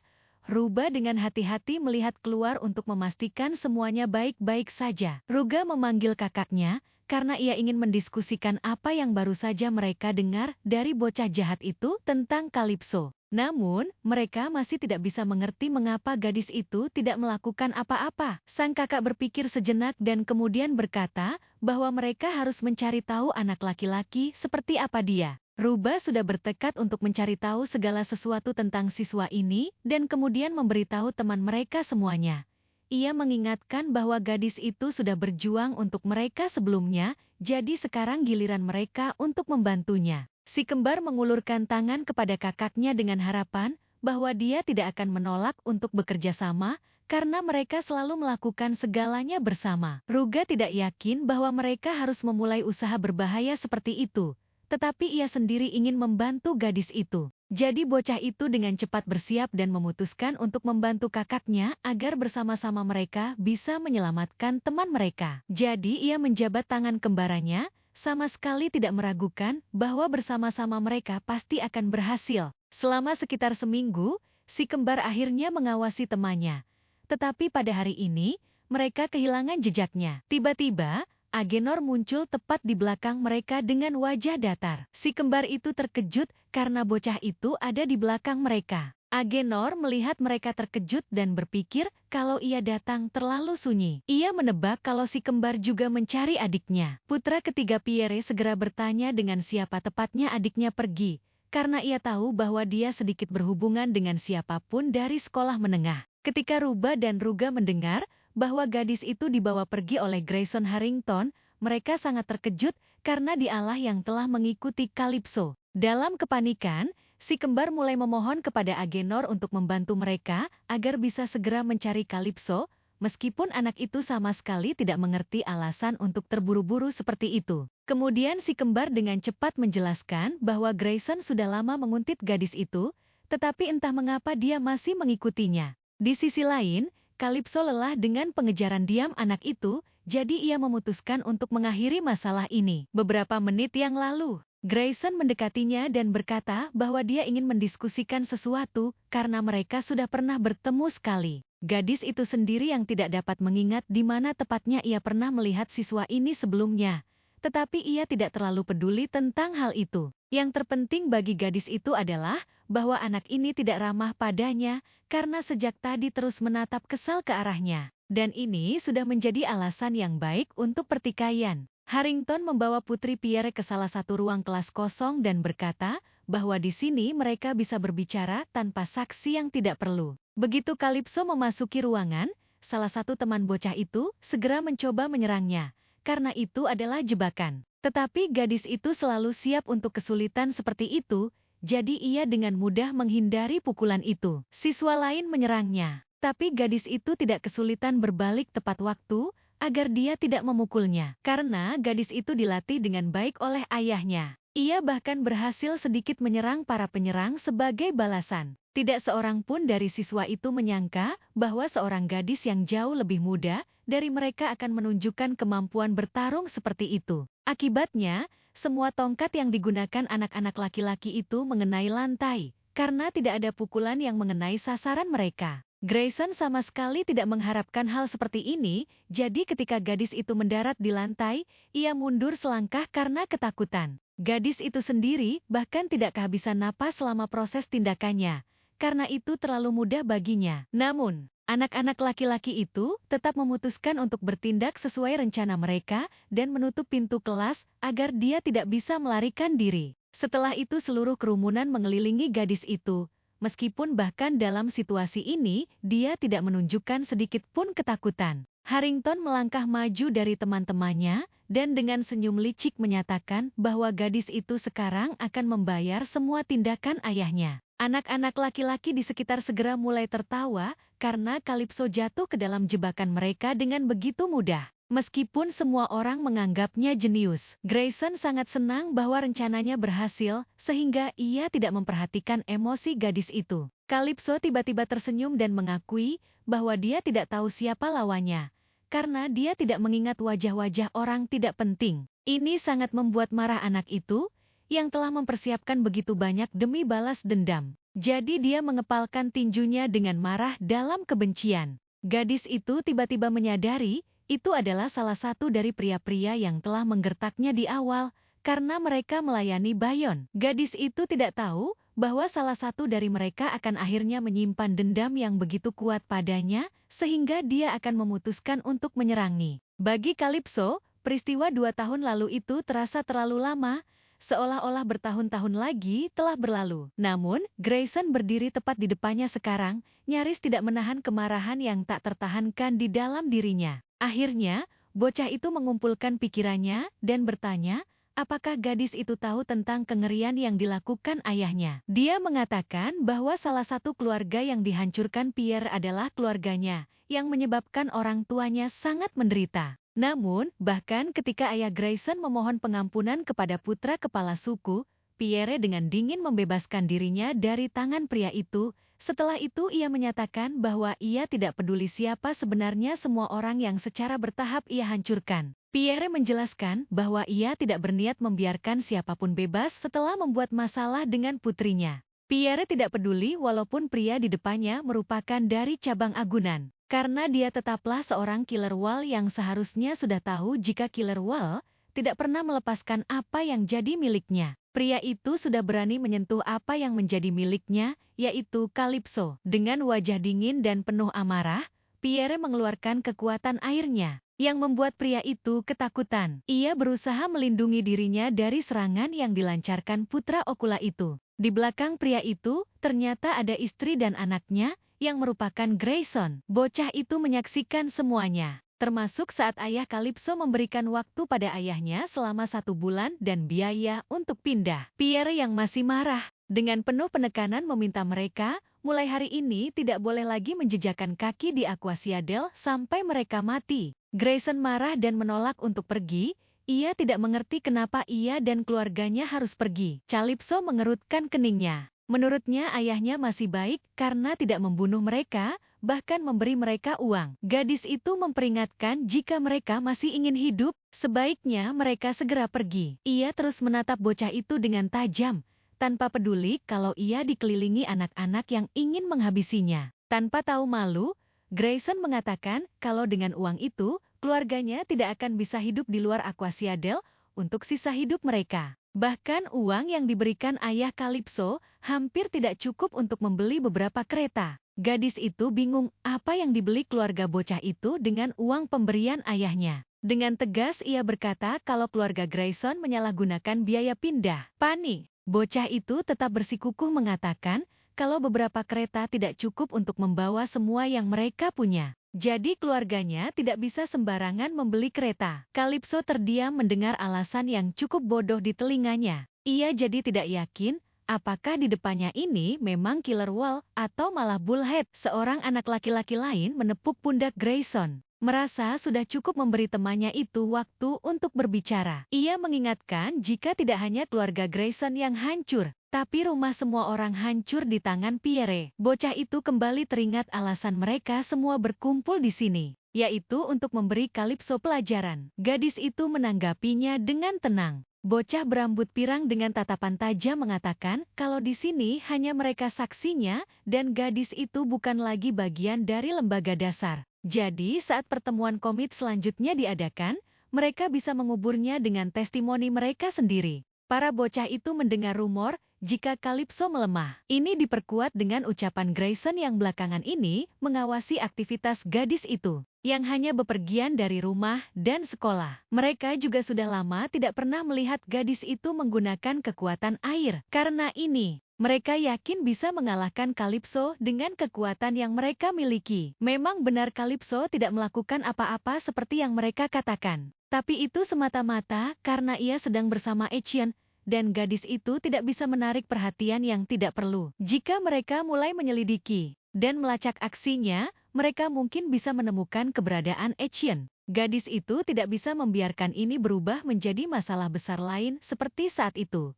Ruba dengan hati-hati melihat keluar untuk memastikan semuanya baik-baik saja. Ruga memanggil kakaknya karena ia ingin mendiskusikan apa yang baru saja mereka dengar dari bocah jahat itu tentang Calypso. Namun, mereka masih tidak bisa mengerti mengapa gadis itu tidak melakukan apa-apa. Sang kakak berpikir sejenak dan kemudian berkata bahwa mereka harus mencari tahu anak laki-laki seperti apa dia. Ruba sudah bertekad untuk mencari tahu segala sesuatu tentang siswa ini dan kemudian memberitahu teman mereka semuanya. Ia mengingatkan bahwa gadis itu sudah berjuang untuk mereka sebelumnya, jadi sekarang giliran mereka untuk membantunya. Si kembar mengulurkan tangan kepada kakaknya dengan harapan bahwa dia tidak akan menolak untuk bekerja sama karena mereka selalu melakukan segalanya bersama. Ruga tidak yakin bahwa mereka harus memulai usaha berbahaya seperti itu, tetapi ia sendiri ingin membantu gadis itu. Jadi bocah itu dengan cepat bersiap dan memutuskan untuk membantu kakaknya agar bersama-sama mereka bisa menyelamatkan teman mereka. Jadi ia menjabat tangan kembarannya, sama sekali tidak meragukan bahwa bersama-sama mereka pasti akan berhasil. Selama sekitar seminggu, si kembar akhirnya mengawasi temannya. Tetapi pada hari ini, mereka kehilangan jejaknya. Tiba-tiba, Agenor muncul tepat di belakang mereka dengan wajah datar. Si kembar itu terkejut karena bocah itu ada di belakang mereka. Agenor melihat mereka terkejut dan berpikir kalau ia datang terlalu sunyi. Ia menebak kalau si kembar juga mencari adiknya. Putra ketiga Pierre segera bertanya dengan siapa tepatnya adiknya pergi, karena ia tahu bahwa dia sedikit berhubungan dengan siapapun dari sekolah menengah. Ketika Ruba dan Ruga mendengar bahwa gadis itu dibawa pergi oleh Grayson Harrington, mereka sangat terkejut karena dialah yang telah mengikuti Calypso. Dalam kepanikan, si kembar mulai memohon kepada Agenor untuk membantu mereka agar bisa segera mencari Calypso, meskipun anak itu sama sekali tidak mengerti alasan untuk terburu-buru seperti itu. Kemudian si kembar dengan cepat menjelaskan bahwa Grayson sudah lama menguntit gadis itu, tetapi entah mengapa dia masih mengikutinya. Di sisi lain, Calypso lelah dengan pengejaran diam anak itu, jadi ia memutuskan untuk mengakhiri masalah ini. Beberapa menit yang lalu, Grayson mendekatinya dan berkata bahwa dia ingin mendiskusikan sesuatu karena mereka sudah pernah bertemu sekali. Gadis itu sendiri yang tidak dapat mengingat di mana tepatnya ia pernah melihat siswa ini sebelumnya. Tetapi ia tidak terlalu peduli tentang hal itu. Yang terpenting bagi gadis itu adalah bahwa anak ini tidak ramah padanya karena sejak tadi terus menatap kesal ke arahnya. Dan ini sudah menjadi alasan yang baik untuk pertikaian. Harrington membawa Putri Pierre ke salah satu ruang kelas kosong dan berkata bahwa di sini mereka bisa berbicara tanpa saksi yang tidak perlu. Begitu Calypso memasuki ruangan, salah satu teman bocah itu segera mencoba menyerangnya, karena itu adalah jebakan. Tetapi gadis itu selalu siap untuk kesulitan seperti itu, jadi ia dengan mudah menghindari pukulan itu. Siswa lain menyerangnya, tapi gadis itu tidak kesulitan berbalik tepat waktu agar dia tidak memukulnya. Karena gadis itu dilatih dengan baik oleh ayahnya. Ia bahkan berhasil sedikit menyerang para penyerang sebagai balasan. Tidak seorang pun dari siswa itu menyangka bahwa seorang gadis yang jauh lebih muda dari mereka akan menunjukkan kemampuan bertarung seperti itu. Akibatnya, semua tongkat yang digunakan anak-anak laki-laki itu mengenai lantai, karena tidak ada pukulan yang mengenai sasaran mereka. Grayson sama sekali tidak mengharapkan hal seperti ini, jadi ketika gadis itu mendarat di lantai, ia mundur selangkah karena ketakutan. Gadis itu sendiri bahkan tidak kehabisan napas selama proses tindakannya, karena itu terlalu mudah baginya. Namun, anak-anak laki-laki itu tetap memutuskan untuk bertindak sesuai rencana mereka dan menutup pintu kelas agar dia tidak bisa melarikan diri. Setelah itu seluruh kerumunan mengelilingi gadis itu. Meskipun bahkan dalam situasi ini, dia tidak menunjukkan sedikit pun ketakutan. Harrington melangkah maju dari teman-temannya, dan dengan senyum licik menyatakan bahwa gadis itu sekarang akan membayar semua tindakan ayahnya. Anak-anak laki-laki di sekitar segera mulai tertawa, karena Calypso jatuh ke dalam jebakan mereka dengan begitu mudah. Meskipun semua orang menganggapnya jenius, Grayson sangat senang bahwa rencananya berhasil, sehingga ia tidak memperhatikan emosi gadis itu. Calypso tiba-tiba tersenyum dan mengakui bahwa dia tidak tahu siapa lawannya, karena dia tidak mengingat wajah-wajah orang tidak penting. Ini sangat membuat marah anak itu, yang telah mempersiapkan begitu banyak demi balas dendam. Jadi dia mengepalkan tinjunya dengan marah dalam kebencian. Gadis itu tiba-tiba menyadari, itu adalah salah satu dari pria-pria yang telah menggertaknya di awal, karena mereka melayani Bayon. Gadis itu tidak tahu bahwa salah satu dari mereka akan akhirnya menyimpan dendam yang begitu kuat padanya, sehingga dia akan memutuskan untuk menyerangi. Bagi Calypso, peristiwa 2 tahun lalu itu terasa terlalu lama, seolah-olah bertahun-tahun lagi telah berlalu. Namun, Grayson berdiri tepat di depannya sekarang, nyaris tidak menahan kemarahan yang tak tertahankan di dalam dirinya. Akhirnya, bocah itu mengumpulkan pikirannya dan bertanya, apakah gadis itu tahu tentang kengerian yang dilakukan ayahnya. Dia mengatakan bahwa salah satu keluarga yang dihancurkan Pierre adalah keluarganya, yang menyebabkan orang tuanya sangat menderita. Namun, bahkan ketika ayah Grayson memohon pengampunan kepada putra kepala suku, Pierre dengan dingin membebaskan dirinya dari tangan pria itu. Setelah itu ia menyatakan bahwa ia tidak peduli siapa sebenarnya semua orang yang secara bertahap ia hancurkan. Pierre menjelaskan bahwa ia tidak berniat membiarkan siapapun bebas setelah membuat masalah dengan putrinya. Pierre tidak peduli walaupun pria di depannya merupakan dari cabang agunan. Karena dia tetaplah seorang killer whale yang seharusnya sudah tahu jika killer whale tidak pernah melepaskan apa yang jadi miliknya. Pria itu sudah berani menyentuh apa yang menjadi miliknya, yaitu Calypso. Dengan wajah dingin dan penuh amarah, Pierre mengeluarkan kekuatan airnya, yang membuat pria itu ketakutan. Ia berusaha melindungi dirinya dari serangan yang dilancarkan putra Okula itu. Di belakang pria itu, ternyata ada istri dan anaknya, yang merupakan Grayson. Bocah itu menyaksikan semuanya, termasuk saat ayah Calypso memberikan waktu pada ayahnya selama 1 bulan dan biaya untuk pindah. Pierre yang masih marah, dengan penuh penekanan meminta mereka, mulai hari ini tidak boleh lagi menjejakkan kaki di Aquasiadel sampai mereka mati. Grayson marah dan menolak untuk pergi. Ia tidak mengerti kenapa ia dan keluarganya harus pergi. Calypso mengerutkan keningnya. Menurutnya ayahnya masih baik karena tidak membunuh mereka, bahkan memberi mereka uang. Gadis itu memperingatkan jika mereka masih ingin hidup, sebaiknya mereka segera pergi. Ia terus menatap bocah itu dengan tajam, tanpa peduli kalau ia dikelilingi anak-anak yang ingin menghabisinya. Tanpa tahu malu, Grayson mengatakan kalau dengan uang itu, keluarganya tidak akan bisa hidup di luar Aquasiadel untuk sisa hidup mereka. Bahkan uang yang diberikan ayah Calypso hampir tidak cukup untuk membeli beberapa kereta. Gadis itu bingung apa yang dibeli keluarga bocah itu dengan uang pemberian ayahnya. Dengan tegas ia berkata kalau keluarga Grayson menyalahgunakan biaya pindah. Panik, bocah itu tetap bersikukuh mengatakan kalau beberapa kereta tidak cukup untuk membawa semua yang mereka punya. Jadi keluarganya tidak bisa sembarangan membeli kereta. Calypso terdiam mendengar alasan yang cukup bodoh di telinganya. Ia jadi tidak yakin, apakah di depannya ini memang killer whale atau malah bullhead. Seorang anak laki-laki lain menepuk pundak Grayson. Merasa sudah cukup memberi temannya itu waktu untuk berbicara. Ia mengingatkan jika tidak hanya keluarga Grayson yang hancur, tapi rumah semua orang hancur di tangan Pierre. Bocah itu kembali teringat alasan mereka semua berkumpul di sini, yaitu untuk memberi Calypso pelajaran. Gadis itu menanggapinya dengan tenang. Bocah berambut pirang dengan tatapan tajam mengatakan kalau di sini hanya mereka saksinya dan gadis itu bukan lagi bagian dari lembaga dasar. Jadi saat pertemuan komit selanjutnya diadakan, mereka bisa menguburnya dengan testimoni mereka sendiri. Para bocah itu mendengar rumor jika Calypso melemah. Ini diperkuat dengan ucapan Grayson yang belakangan ini mengawasi aktivitas gadis itu, yang hanya bepergian dari rumah dan sekolah. Mereka juga sudah lama tidak pernah melihat gadis itu menggunakan kekuatan air. Karena ini, mereka yakin bisa mengalahkan Calypso dengan kekuatan yang mereka miliki. Memang benar Calypso tidak melakukan apa-apa seperti yang mereka katakan. Tapi itu semata-mata karena ia sedang bersama Etienne, dan gadis itu tidak bisa menarik perhatian yang tidak perlu. Jika mereka mulai menyelidiki dan melacak aksinya, mereka mungkin bisa menemukan keberadaan Etienne. Gadis itu tidak bisa membiarkan ini berubah menjadi masalah besar lain seperti saat itu.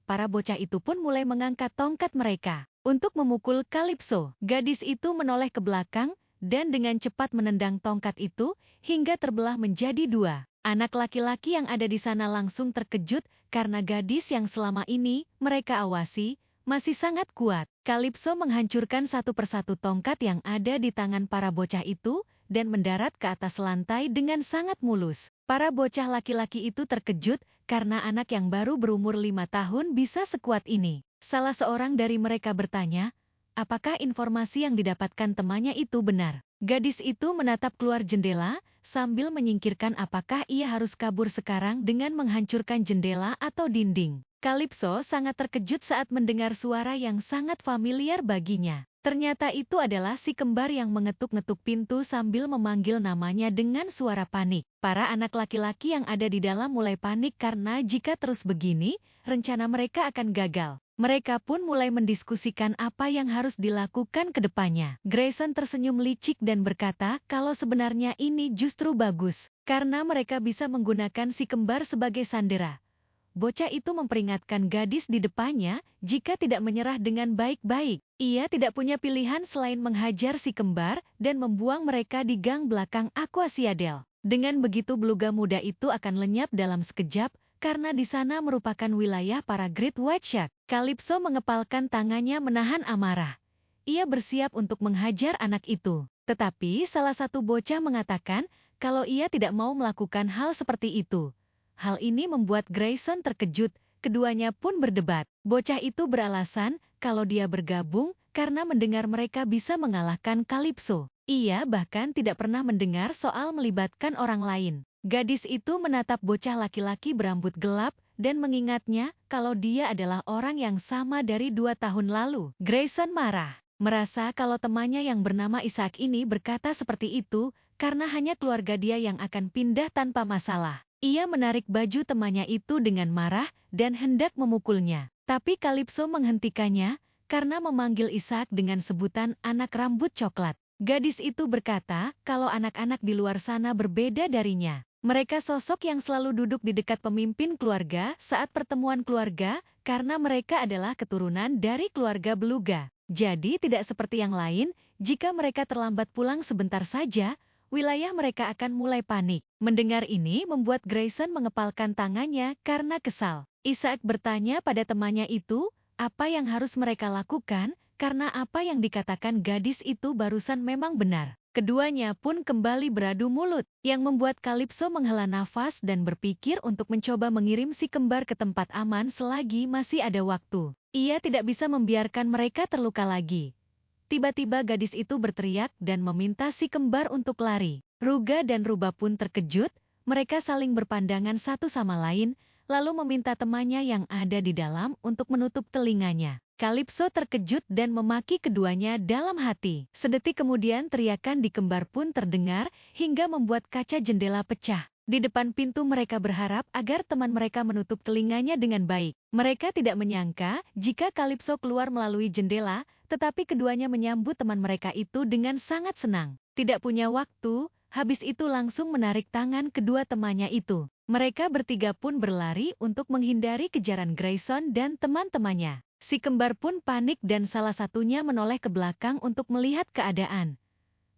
Para bocah itu pun mulai mengangkat tongkat mereka untuk memukul Calypso. Gadis itu menoleh ke belakang dan dengan cepat menendang tongkat itu hingga terbelah menjadi 2. Anak laki-laki yang ada di sana langsung terkejut karena gadis yang selama ini mereka awasi masih sangat kuat. Calypso menghancurkan satu persatu tongkat yang ada di tangan para bocah itu dan mendarat ke atas lantai dengan sangat mulus. Para bocah laki-laki itu terkejut karena anak yang baru berumur 5 tahun bisa sekuat ini. Salah seorang dari mereka bertanya, apakah informasi yang didapatkan temannya itu benar? Gadis itu menatap keluar jendela sambil menyingkirkan apakah ia harus kabur sekarang dengan menghancurkan jendela atau dinding. Calypso sangat terkejut saat mendengar suara yang sangat familiar baginya. Ternyata itu adalah si kembar yang mengetuk-ngetuk pintu sambil memanggil namanya dengan suara panik. Para anak laki-laki yang ada di dalam mulai panik karena jika terus begini, rencana mereka akan gagal. Mereka pun mulai mendiskusikan apa yang harus dilakukan ke depannya. Grayson tersenyum licik dan berkata kalau sebenarnya ini justru bagus, karena mereka bisa menggunakan si kembar sebagai sandera. Bocah itu memperingatkan gadis di depannya jika tidak menyerah dengan baik-baik. Ia tidak punya pilihan selain menghajar si kembar dan membuang mereka di gang belakang Aquasiadel. Dengan begitu beluga muda itu akan lenyap dalam sekejap, karena di sana merupakan wilayah para Great White Shark. Calypso mengepalkan tangannya menahan amarah. Ia bersiap untuk menghajar anak itu. Tetapi salah satu bocah mengatakan kalau ia tidak mau melakukan hal seperti itu. Hal ini membuat Grayson terkejut. Keduanya pun berdebat. Bocah itu beralasan kalau dia bergabung karena mendengar mereka bisa mengalahkan Calypso. Ia bahkan tidak pernah mendengar soal melibatkan orang lain. Gadis itu menatap bocah laki-laki berambut gelap dan mengingatnya kalau dia adalah orang yang sama dari 2 tahun lalu. Grayson marah, merasa kalau temannya yang bernama Isaac ini berkata seperti itu karena hanya keluarga dia yang akan pindah tanpa masalah. Ia menarik baju temannya itu dengan marah dan hendak memukulnya. Tapi Calypso menghentikannya karena memanggil Isaac dengan sebutan anak rambut coklat. Gadis itu berkata kalau anak-anak di luar sana berbeda darinya. Mereka sosok yang selalu duduk di dekat pemimpin keluarga saat pertemuan keluarga karena mereka adalah keturunan dari keluarga beluga. Jadi tidak seperti yang lain, jika mereka terlambat pulang sebentar saja, wilayah mereka akan mulai panik. Mendengar ini membuat Grayson mengepalkan tangannya karena kesal. Isaac bertanya pada temannya itu, apa yang harus mereka lakukan? Karena apa yang dikatakan gadis itu barusan memang benar. Keduanya pun kembali beradu mulut, yang membuat Calypso menghela nafas dan berpikir untuk mencoba mengirim si kembar ke tempat aman selagi masih ada waktu. Ia tidak bisa membiarkan mereka terluka lagi. Tiba-tiba gadis itu berteriak dan meminta si kembar untuk lari. Ruga dan Ruba pun terkejut, mereka saling berpandangan satu sama lain, lalu meminta temannya yang ada di dalam untuk menutup telinganya. Calypso terkejut dan memaki keduanya dalam hati. Sedetik kemudian teriakan di kembar pun terdengar hingga membuat kaca jendela pecah. Di depan pintu mereka berharap agar teman mereka menutup telinganya dengan baik. Mereka tidak menyangka jika Calypso keluar melalui jendela, tetapi keduanya menyambut teman mereka itu dengan sangat senang. Tidak punya waktu, habis itu langsung menarik tangan kedua temannya itu. Mereka bertiga pun berlari untuk menghindari kejaran Grayson dan teman-temannya. Si kembar pun panik dan salah satunya menoleh ke belakang untuk melihat keadaan.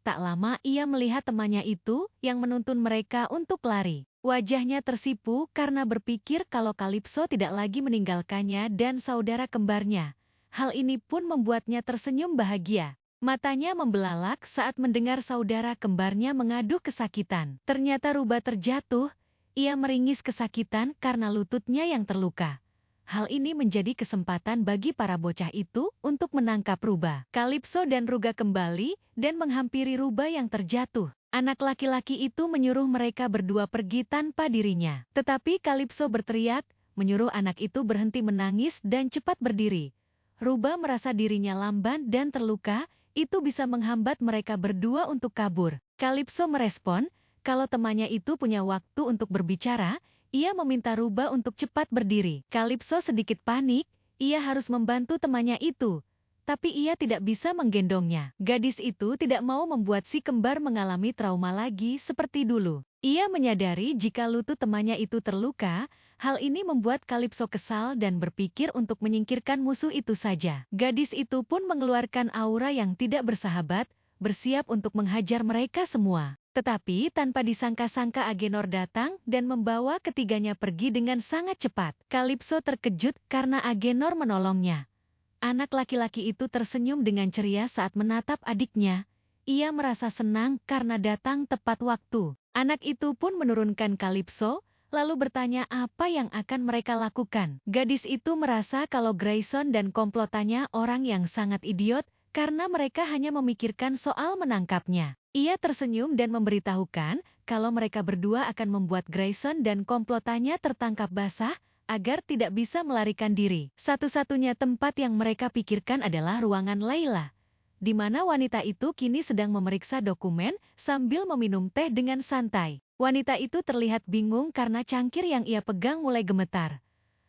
Tak lama ia melihat temannya itu yang menuntun mereka untuk lari. Wajahnya tersipu karena berpikir kalau Calypso tidak lagi meninggalkannya dan saudara kembarnya. Hal ini pun membuatnya tersenyum bahagia. Matanya membelalak saat mendengar saudara kembarnya mengaduh kesakitan. Ternyata Ruba terjatuh, ia meringis kesakitan karena lututnya yang terluka. Hal ini menjadi kesempatan bagi para bocah itu untuk menangkap Ruba. Calypso dan Ruga kembali dan menghampiri Ruba yang terjatuh. Anak laki-laki itu menyuruh mereka berdua pergi tanpa dirinya. Tetapi Calypso berteriak, menyuruh anak itu berhenti menangis dan cepat berdiri. Ruba merasa dirinya lamban dan terluka, itu bisa menghambat mereka berdua untuk kabur. Calypso merespon, kalau temannya itu punya waktu untuk berbicara, ia meminta Ruba untuk cepat berdiri. Calypso sedikit panik, ia harus membantu temannya itu. Tapi ia tidak bisa menggendongnya. Gadis itu tidak mau membuat si kembar mengalami trauma lagi seperti dulu. Ia menyadari jika lutut temannya itu terluka, hal ini membuat Calypso kesal dan berpikir untuk menyingkirkan musuh itu saja. Gadis itu pun mengeluarkan aura yang tidak bersahabat, bersiap untuk menghajar mereka semua. Tetapi tanpa disangka-sangka Agenor datang dan membawa ketiganya pergi dengan sangat cepat. Calypso terkejut karena Agenor menolongnya. Anak laki-laki itu tersenyum dengan ceria saat menatap adiknya. Ia merasa senang karena datang tepat waktu. Anak itu pun menurunkan Calypso, lalu bertanya apa yang akan mereka lakukan. Gadis itu merasa kalau Grayson dan komplotannya orang yang sangat idiot, karena mereka hanya memikirkan soal menangkapnya. Ia tersenyum dan memberitahukan kalau mereka berdua akan membuat Grayson dan komplotannya tertangkap basah agar tidak bisa melarikan diri. Satu-satunya tempat yang mereka pikirkan adalah ruangan Layla, di mana wanita itu kini sedang memeriksa dokumen sambil meminum teh dengan santai. Wanita itu terlihat bingung karena cangkir yang ia pegang mulai gemetar.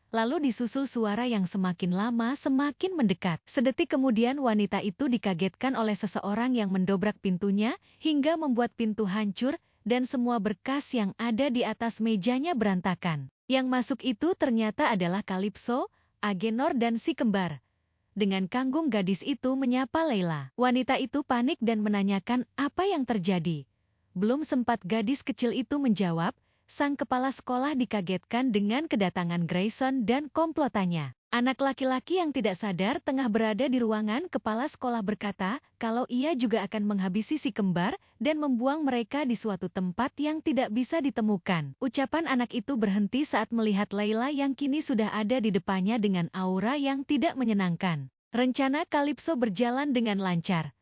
Lalu disusul suara yang semakin lama semakin mendekat. Sedetik kemudian wanita itu dikagetkan oleh seseorang yang mendobrak pintunya hingga membuat pintu hancur dan semua berkas yang ada di atas mejanya berantakan. Yang masuk itu ternyata adalah Calypso, Agenor dan si kembar. Dengan kanggung gadis itu menyapa Layla. Wanita itu panik dan menanyakan apa yang terjadi. Belum sempat gadis kecil itu menjawab, sang kepala sekolah dikagetkan dengan kedatangan Grayson dan komplotannya. Anak laki-laki yang tidak sadar tengah berada di ruangan kepala sekolah berkata kalau ia juga akan menghabisi si kembar dan membuang mereka di suatu tempat yang tidak bisa ditemukan. Ucapan anak itu berhenti saat melihat Layla yang kini sudah ada di depannya dengan aura yang tidak menyenangkan. Rencana Calypso berjalan dengan lancar.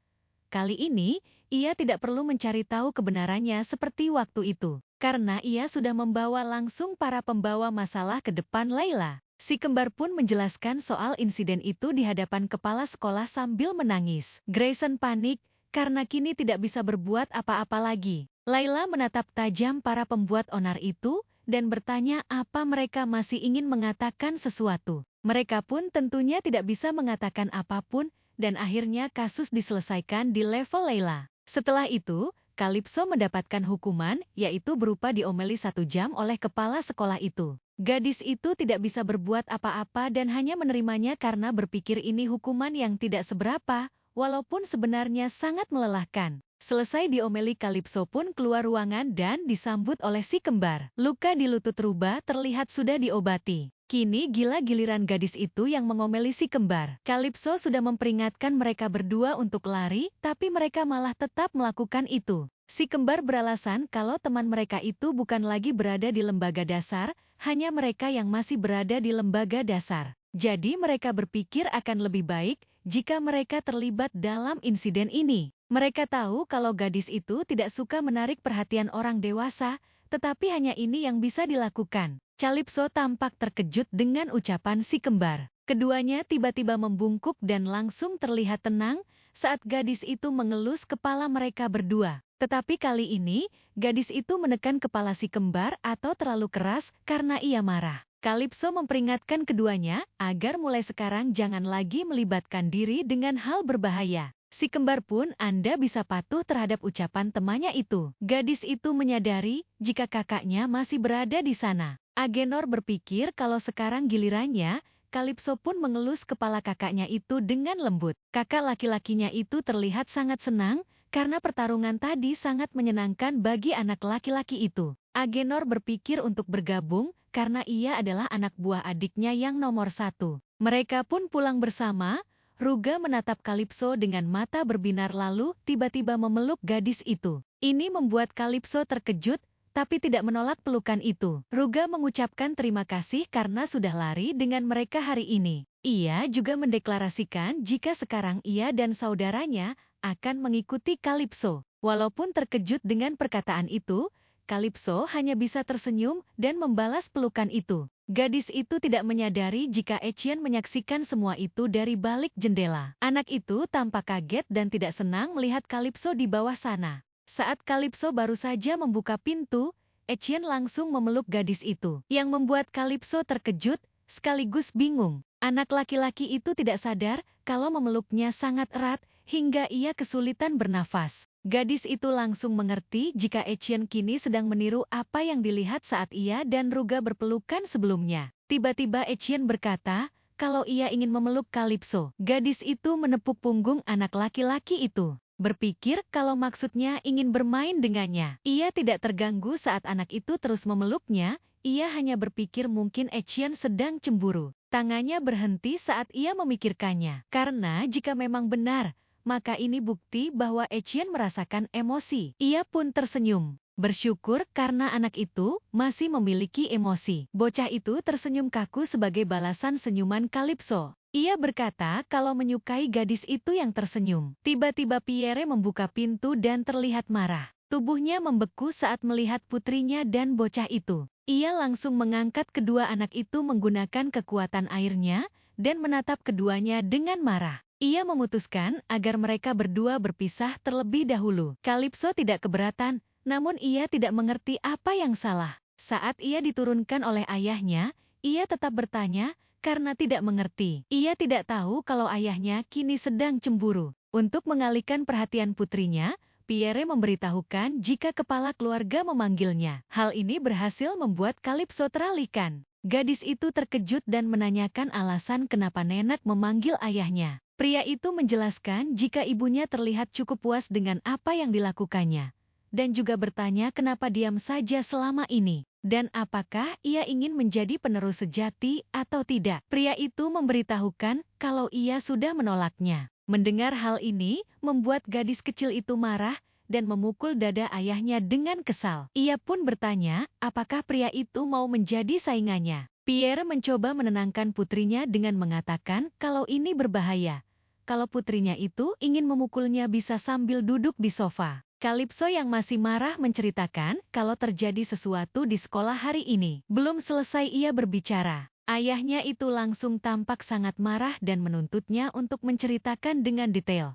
Kali ini, ia tidak perlu mencari tahu kebenarannya seperti waktu itu, karena ia sudah membawa langsung para pembawa masalah ke depan Layla. Si kembar pun menjelaskan soal insiden itu di hadapan kepala sekolah sambil menangis. Grayson panik, karena kini tidak bisa berbuat apa-apa lagi. Layla menatap tajam para pembuat onar itu, dan bertanya apa mereka masih ingin mengatakan sesuatu. Mereka pun tentunya tidak bisa mengatakan apapun, dan akhirnya kasus diselesaikan di level Layla. Setelah itu, Calypso mendapatkan hukuman, yaitu berupa diomeli 1 jam oleh kepala sekolah itu. Gadis itu tidak bisa berbuat apa-apa dan hanya menerimanya karena berpikir ini hukuman yang tidak seberapa, walaupun sebenarnya sangat melelahkan. Selesai diomeli, Calypso pun keluar ruangan dan disambut oleh si kembar. Luka di lutut Ruba terlihat sudah diobati. Kini giliran gadis itu yang mengomeli si kembar. Calypso sudah memperingatkan mereka berdua untuk lari, tapi mereka malah tetap melakukan itu. Si kembar beralasan kalau teman mereka itu bukan lagi berada di lembaga dasar, hanya mereka yang masih berada di lembaga dasar. Jadi mereka berpikir akan lebih baik jika mereka terlibat dalam insiden ini. Mereka tahu kalau gadis itu tidak suka menarik perhatian orang dewasa, tetapi hanya ini yang bisa dilakukan. Calypso tampak terkejut dengan ucapan si kembar. Keduanya tiba-tiba membungkuk dan langsung terlihat tenang saat gadis itu mengelus kepala mereka berdua. Tetapi kali ini, gadis itu menekan kepala si kembar atau terlalu keras karena ia marah. Calypso memperingatkan keduanya agar mulai sekarang jangan lagi melibatkan diri dengan hal berbahaya. Si kembar pun Anda bisa patuh terhadap ucapan temannya itu. Gadis itu menyadari jika kakaknya masih berada di sana. Agenor berpikir kalau sekarang gilirannya, Calypso pun mengelus kepala kakaknya itu dengan lembut. Kakak laki-lakinya itu terlihat sangat senang, karena pertarungan tadi sangat menyenangkan bagi anak laki-laki itu. Agenor berpikir untuk bergabung, karena ia adalah anak buah adiknya yang nomor 1. Mereka pun pulang bersama. Ruga menatap Calypso dengan mata berbinar lalu tiba-tiba memeluk gadis itu. Ini membuat Calypso terkejut, tapi tidak menolak pelukan itu. Ruga mengucapkan terima kasih karena sudah lari dengan mereka hari ini. Ia juga mendeklarasikan jika sekarang ia dan saudaranya akan mengikuti Calypso. Walaupun terkejut dengan perkataan itu, Calypso hanya bisa tersenyum dan membalas pelukan itu. Gadis itu tidak menyadari jika Etienne menyaksikan semua itu dari balik jendela. Anak itu tampak kaget dan tidak senang melihat Calypso di bawah sana. Saat Calypso baru saja membuka pintu, Etienne langsung memeluk gadis itu, yang membuat Calypso terkejut, sekaligus bingung. Anak laki-laki itu tidak sadar kalau memeluknya sangat erat, hingga ia kesulitan bernafas. Gadis itu langsung mengerti jika Etienne kini sedang meniru apa yang dilihat saat ia dan Ruga berpelukan sebelumnya. Tiba-tiba Etienne berkata, kalau ia ingin memeluk Calypso. Gadis itu menepuk punggung anak laki-laki itu. Berpikir kalau maksudnya ingin bermain dengannya. Ia tidak terganggu saat anak itu terus memeluknya, ia hanya berpikir mungkin Etienne sedang cemburu. Tangannya berhenti saat ia memikirkannya. Karena jika memang benar, maka ini bukti bahwa Etienne merasakan emosi. Ia pun tersenyum. Bersyukur karena anak itu masih memiliki emosi. Bocah itu tersenyum kaku sebagai balasan senyuman Calypso. Ia berkata kalau menyukai gadis itu yang tersenyum. Tiba-tiba Pierre membuka pintu dan terlihat marah. Tubuhnya membeku saat melihat putrinya dan bocah itu. Ia langsung mengangkat kedua anak itu menggunakan kekuatan airnya dan menatap keduanya dengan marah. Ia memutuskan agar mereka berdua berpisah terlebih dahulu. Calypso tidak keberatan, namun ia tidak mengerti apa yang salah. Saat ia diturunkan oleh ayahnya, ia tetap bertanya karena tidak mengerti. Ia tidak tahu kalau ayahnya kini sedang cemburu. Untuk mengalihkan perhatian putrinya, Pierre memberitahukan jika kepala keluarga memanggilnya. Hal ini berhasil membuat Calypso teralihkan. Gadis itu terkejut dan menanyakan alasan kenapa nenek memanggil ayahnya. Pria itu menjelaskan jika ibunya terlihat cukup puas dengan apa yang dilakukannya, dan juga bertanya kenapa diam saja selama ini. dan apakah ia ingin menjadi penerus sejati atau tidak. Pria itu memberitahukan kalau ia sudah menolaknya. Mendengar hal ini, membuat gadis kecil itu marah dan memukul dada ayahnya dengan kesal. Ia pun bertanya, apakah pria itu mau menjadi saingannya. Pierre mencoba menenangkan putrinya dengan mengatakan kalau ini berbahaya. Kalau putrinya itu ingin memukulnya bisa sambil duduk di sofa. Calypso yang masih marah menceritakan kalau terjadi sesuatu di sekolah hari ini. Belum selesai ia berbicara, ayahnya itu langsung tampak sangat marah dan menuntutnya untuk menceritakan dengan detail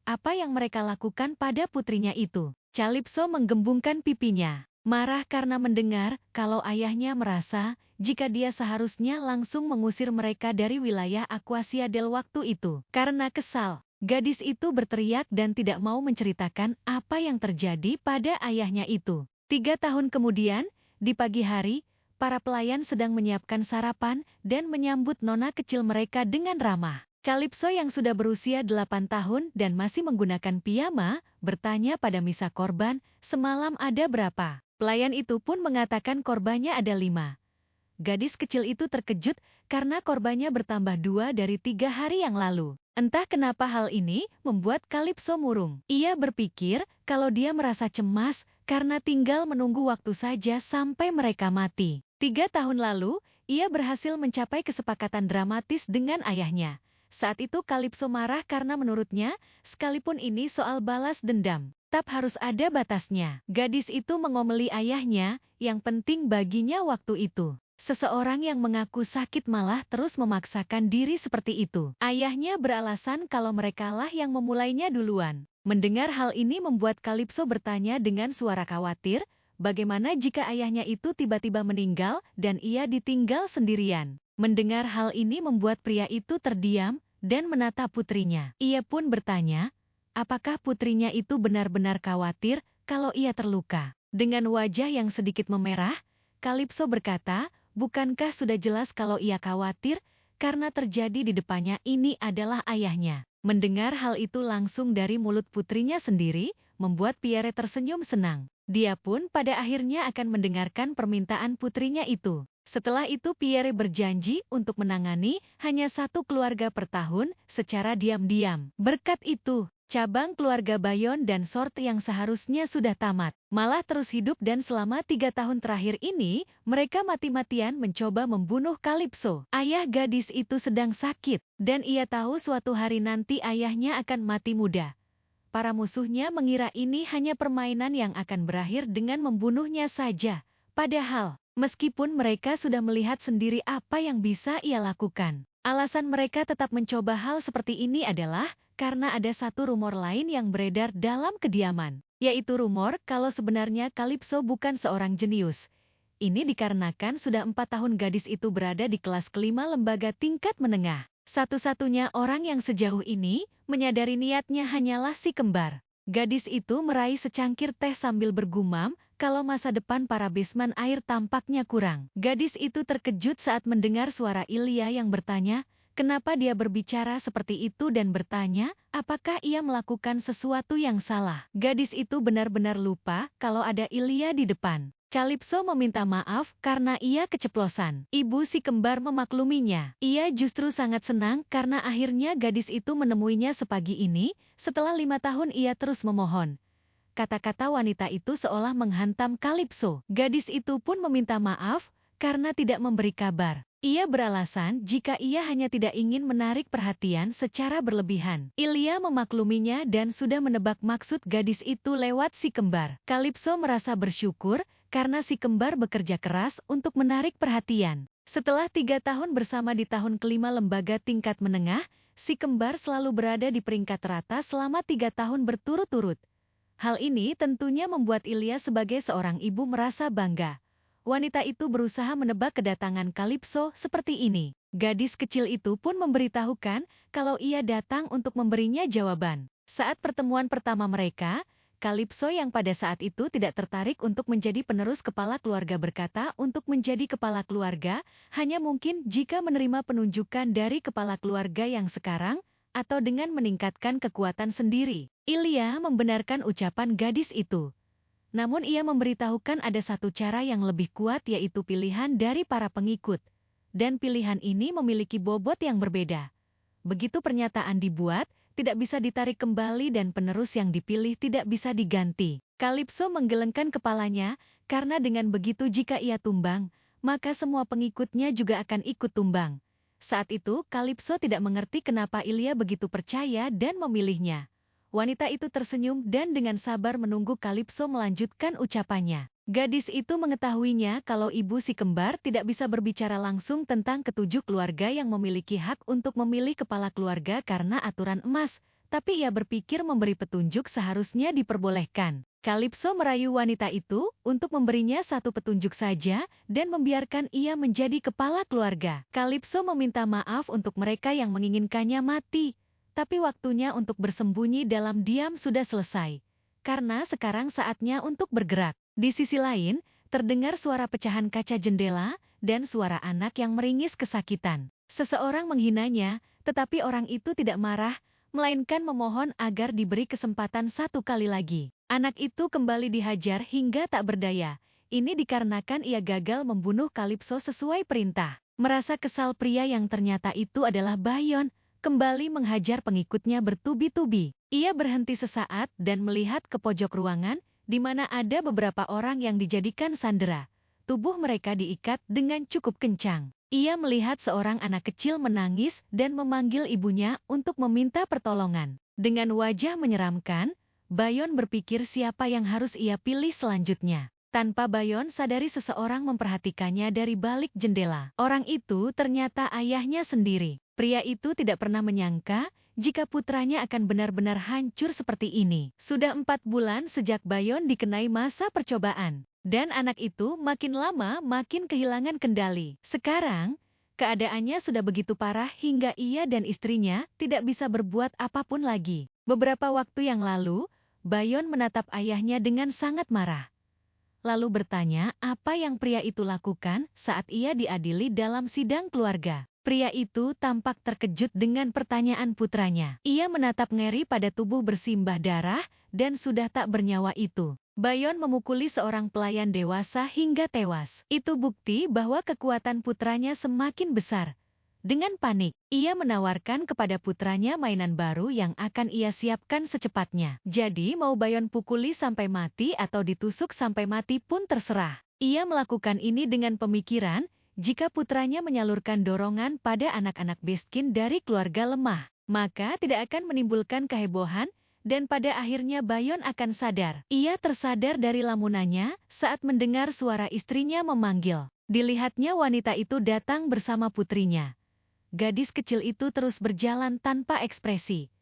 apa yang mereka lakukan pada putrinya itu. Calypso menggembungkan pipinya, marah karena mendengar kalau ayahnya merasa jika dia seharusnya langsung mengusir mereka dari wilayah Aquasia del waktu itu. Karena kesal, gadis itu berteriak dan tidak mau menceritakan apa yang terjadi pada ayahnya itu. 3 tahun kemudian, di pagi hari, para pelayan sedang menyiapkan sarapan dan menyambut nona kecil mereka dengan ramah. Calypso yang sudah berusia 8 tahun dan masih menggunakan piyama, bertanya pada misa korban, semalam ada berapa? Pelayan itu pun mengatakan korbannya ada 5. Gadis kecil itu terkejut karena korbannya bertambah 2 dari 3 hari yang lalu. Entah kenapa hal ini membuat Calypso murung. Ia berpikir kalau dia merasa cemas karena tinggal menunggu waktu saja sampai mereka mati. 3 tahun lalu, ia berhasil mencapai kesepakatan dramatis dengan ayahnya. Saat itu Calypso marah karena menurutnya, sekalipun ini soal balas dendam, tetap harus ada batasnya. Gadis itu mengomeli ayahnya, yang penting baginya waktu itu. Seseorang yang mengaku sakit malah terus memaksakan diri seperti itu. Ayahnya beralasan kalau merekalah yang memulainya duluan. Mendengar hal ini membuat Calypso bertanya dengan suara khawatir, bagaimana jika ayahnya itu tiba-tiba meninggal dan ia ditinggal sendirian. Mendengar hal ini membuat pria itu terdiam dan menatap putrinya. Ia pun bertanya, apakah putrinya itu benar-benar khawatir kalau ia terluka. Dengan wajah yang sedikit memerah, Calypso berkata, bukankah sudah jelas kalau ia khawatir karena terjadi di depannya ini adalah ayahnya. Mendengar hal itu langsung dari mulut putrinya sendiri, membuat Pierre tersenyum senang. Dia pun pada akhirnya akan mendengarkan permintaan putrinya itu. Setelah itu Pierre berjanji untuk menangani hanya 1 keluarga per tahun secara diam-diam. Berkat itu, cabang keluarga Bayon dan Sort yang seharusnya sudah tamat, malah terus hidup dan selama 3 tahun terakhir ini, mereka mati-matian mencoba membunuh Calypso. Ayah gadis itu sedang sakit, dan ia tahu suatu hari nanti ayahnya akan mati muda. Para musuhnya mengira ini hanya permainan yang akan berakhir dengan membunuhnya saja. Padahal, meskipun mereka sudah melihat sendiri apa yang bisa ia lakukan, alasan mereka tetap mencoba hal seperti ini adalah karena ada satu rumor lain yang beredar dalam kediaman, yaitu rumor kalau sebenarnya Calypso bukan seorang jenius. Ini dikarenakan sudah 4 tahun gadis itu berada di kelas kelima lembaga tingkat menengah. Satu-satunya orang yang sejauh ini menyadari niatnya hanyalah si kembar. Gadis itu meraih secangkir teh sambil bergumam kalau masa depan para bisman air tampaknya kurang. Gadis itu terkejut saat mendengar suara Ilya yang bertanya, kenapa dia berbicara seperti itu dan bertanya, apakah ia melakukan sesuatu yang salah. Gadis itu benar-benar lupa kalau ada Ilya di depan. Calypso meminta maaf karena ia keceplosan. Ibu si kembar memakluminya. Ia justru sangat senang karena akhirnya gadis itu menemuinya sepagi ini, setelah 5 tahun ia terus memohon. Kata-kata wanita itu seolah menghantam Calypso. Gadis itu pun meminta maaf karena tidak memberi kabar. Ia beralasan jika ia hanya tidak ingin menarik perhatian secara berlebihan. Ilya memakluminya dan sudah menebak maksud gadis itu lewat si kembar. Calypso merasa bersyukur karena si kembar bekerja keras untuk menarik perhatian. Setelah 3 tahun bersama di tahun kelima lembaga tingkat menengah, si kembar selalu berada di peringkat teratas selama 3 tahun berturut-turut. Hal ini tentunya membuat Ilya sebagai seorang ibu merasa bangga. Wanita itu berusaha menebak kedatangan Calypso seperti ini. Gadis kecil itu pun memberitahukan kalau ia datang untuk memberinya jawaban. Saat pertemuan pertama mereka, Calypso yang pada saat itu tidak tertarik untuk menjadi penerus kepala keluarga berkata untuk menjadi kepala keluarga hanya mungkin jika menerima penunjukan dari kepala keluarga yang sekarang atau dengan meningkatkan kekuatan sendiri. Ilya membenarkan ucapan gadis itu. Namun ia memberitahukan ada satu cara yang lebih kuat, yaitu pilihan dari para pengikut. Dan pilihan ini memiliki bobot yang berbeda. Begitu pernyataan dibuat, tidak bisa ditarik kembali dan penerus yang dipilih tidak bisa diganti. Kalipso menggelengkan kepalanya, karena dengan begitu jika ia tumbang, maka semua pengikutnya juga akan ikut tumbang. Saat itu, Kalipso tidak mengerti kenapa Ilya begitu percaya dan memilihnya. Wanita itu tersenyum dan dengan sabar menunggu Kalipso melanjutkan ucapannya. Gadis itu mengetahuinya kalau ibu si kembar tidak bisa berbicara langsung tentang ketujuh keluarga yang memiliki hak untuk memilih kepala keluarga karena aturan emas, tapi ia berpikir memberi petunjuk seharusnya diperbolehkan. Kalipso merayu wanita itu untuk memberinya satu petunjuk saja dan membiarkan ia menjadi kepala keluarga. Kalipso meminta maaf untuk mereka yang menginginkannya mati. Tapi waktunya untuk bersembunyi dalam diam sudah selesai, karena sekarang saatnya untuk bergerak. Di sisi lain, terdengar suara pecahan kaca jendela, dan suara anak yang meringis kesakitan. Seseorang menghinanya, tetapi orang itu tidak marah, melainkan memohon agar diberi kesempatan satu kali lagi. Anak itu kembali dihajar hingga tak berdaya. Ini dikarenakan ia gagal membunuh Kalipso sesuai perintah. Merasa kesal, pria yang ternyata itu adalah Bayon kembali menghajar pengikutnya bertubi-tubi. Ia berhenti sesaat dan melihat ke pojok ruangan, di mana ada beberapa orang yang dijadikan sandera. Tubuh mereka diikat dengan cukup kencang. Ia melihat seorang anak kecil menangis dan memanggil ibunya untuk meminta pertolongan. Dengan wajah menyeramkan, Bayon berpikir siapa yang harus ia pilih selanjutnya. Tanpa Bayon sadari, seseorang memperhatikannya dari balik jendela. Orang itu ternyata ayahnya sendiri. Pria itu tidak pernah menyangka jika putranya akan benar-benar hancur seperti ini. Sudah 4 bulan sejak Bayon dikenai masa percobaan. Dan anak itu makin lama makin kehilangan kendali. Sekarang, keadaannya sudah begitu parah hingga ia dan istrinya tidak bisa berbuat apapun lagi. Beberapa waktu yang lalu, Bayon menatap ayahnya dengan sangat marah. Lalu bertanya apa yang pria itu lakukan saat ia diadili dalam sidang keluarga. Pria itu tampak terkejut dengan pertanyaan putranya. Ia menatap ngeri pada tubuh bersimbah darah dan sudah tak bernyawa itu. Bayon memukuli seorang pelayan dewasa hingga tewas. Itu bukti bahwa kekuatan putranya semakin besar. Dengan panik, ia menawarkan kepada putranya mainan baru yang akan ia siapkan secepatnya. Jadi mau Bayon pukuli sampai mati atau ditusuk sampai mati pun terserah. Ia melakukan ini dengan pemikiran, jika putranya menyalurkan dorongan pada anak-anak miskin dari keluarga lemah, maka tidak akan menimbulkan kehebohan, dan pada akhirnya Bayon akan sadar. Ia tersadar dari lamunannya saat mendengar suara istrinya memanggil. Dilihatnya wanita itu datang bersama putrinya. Gadis kecil itu terus berjalan tanpa ekspresi.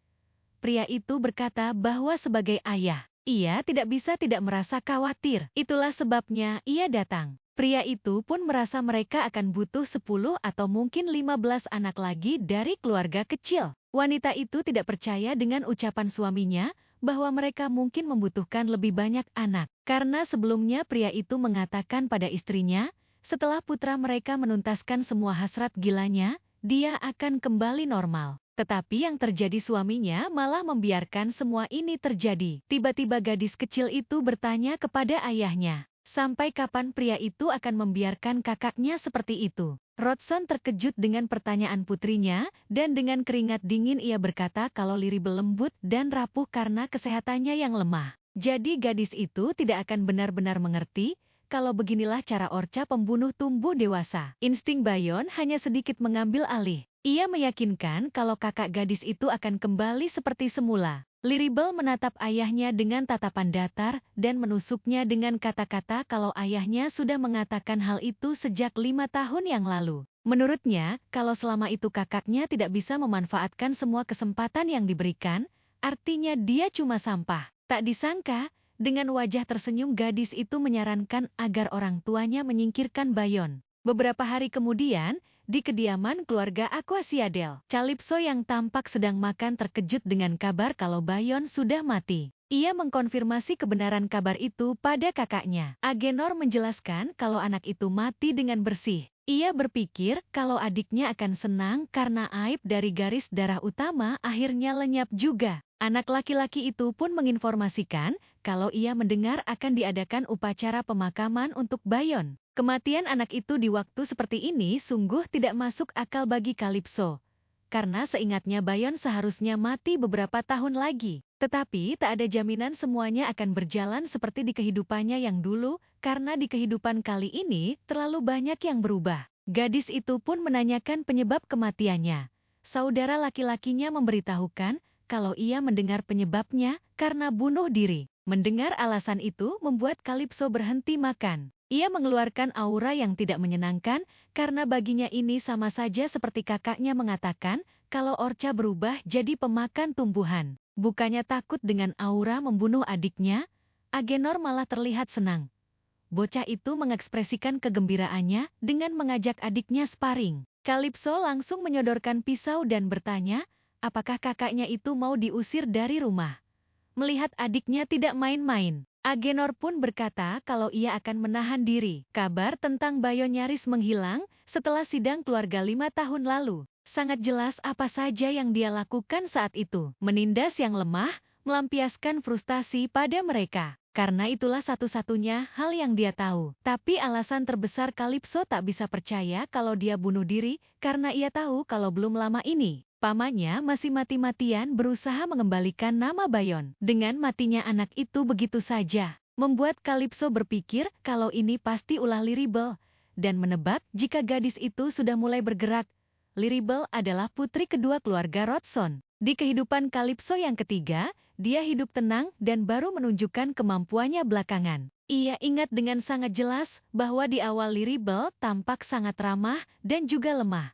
Pria itu berkata bahwa sebagai ayah, ia tidak bisa tidak merasa khawatir. Itulah sebabnya ia datang. Pria itu pun merasa mereka akan butuh 10 atau mungkin 15 anak lagi dari keluarga kecil. Wanita itu tidak percaya dengan ucapan suaminya bahwa mereka mungkin membutuhkan lebih banyak anak. Karena sebelumnya pria itu mengatakan pada istrinya, setelah putra mereka menuntaskan semua hasrat gilanya, dia akan kembali normal. Tetapi yang terjadi, suaminya malah membiarkan semua ini terjadi. Tiba-tiba gadis kecil itu bertanya kepada ayahnya, sampai kapan pria itu akan membiarkan kakaknya seperti itu? Rodson terkejut dengan pertanyaan putrinya, dan dengan keringat dingin ia berkata kalau Liribel lembut dan rapuh karena kesehatannya yang lemah. Jadi gadis itu tidak akan benar-benar mengerti kalau beginilah cara Orca pembunuh tumbuh dewasa. Insting Bayon hanya sedikit mengambil alih. Ia meyakinkan kalau kakak gadis itu akan kembali seperti semula. Liribel menatap ayahnya dengan tatapan datar dan menusuknya dengan kata-kata kalau ayahnya sudah mengatakan hal itu sejak 5 tahun yang lalu. Menurutnya, kalau selama itu kakaknya tidak bisa memanfaatkan semua kesempatan yang diberikan, artinya dia cuma sampah. Tak disangka, dengan wajah tersenyum gadis itu menyarankan agar orang tuanya menyingkirkan Bayon. Beberapa hari kemudian, di kediaman keluarga Aquasiadel, Kalipso yang tampak sedang makan terkejut dengan kabar kalau Bayon sudah mati. Ia mengkonfirmasi kebenaran kabar itu pada kakaknya. Agenor menjelaskan kalau anak itu mati dengan bersih. Ia berpikir kalau adiknya akan senang karena aib dari garis darah utama akhirnya lenyap juga. Anak laki-laki itu pun menginformasikan kalau ia mendengar akan diadakan upacara pemakaman untuk Bayon. Kematian anak itu di waktu seperti ini sungguh tidak masuk akal bagi Calypso. Karena seingatnya Bayon seharusnya mati beberapa tahun lagi. Tetapi tak ada jaminan semuanya akan berjalan seperti di kehidupannya yang dulu, karena di kehidupan kali ini terlalu banyak yang berubah. Gadis itu pun menanyakan penyebab kematiannya. Saudara laki-lakinya memberitahukan kalau ia mendengar penyebabnya karena bunuh diri. Mendengar alasan itu membuat Calypso berhenti makan. Ia mengeluarkan aura yang tidak menyenangkan karena baginya ini sama saja seperti kakaknya mengatakan kalau Orca berubah jadi pemakan tumbuhan. Bukannya takut dengan aura membunuh adiknya, Agenor malah terlihat senang. Bocah itu mengekspresikan kegembiraannya dengan mengajak adiknya sparring. Calypso langsung menyodorkan pisau dan bertanya, apakah kakaknya itu mau diusir dari rumah. Melihat adiknya tidak main-main, Agenor pun berkata kalau ia akan menahan diri. Kabar tentang Bayon nyaris menghilang setelah sidang keluarga 5 tahun lalu. Sangat jelas apa saja yang dia lakukan saat itu. Menindas yang lemah, melampiaskan frustasi pada mereka. Karena itulah satu-satunya hal yang dia tahu. Tapi alasan terbesar Calypso tak bisa percaya kalau dia bunuh diri, karena ia tahu kalau belum lama ini, pamannya masih mati-matian berusaha mengembalikan nama Bayon. Dengan matinya anak itu begitu saja, membuat Calypso berpikir kalau ini pasti ulah Liribel, dan menebak jika gadis itu sudah mulai bergerak. Liribel adalah putri kedua keluarga Rodson. Di kehidupan Calypso yang ketiga, dia hidup tenang dan baru menunjukkan kemampuannya belakangan. Ia ingat dengan sangat jelas bahwa di awal Liribel tampak sangat ramah dan juga lemah.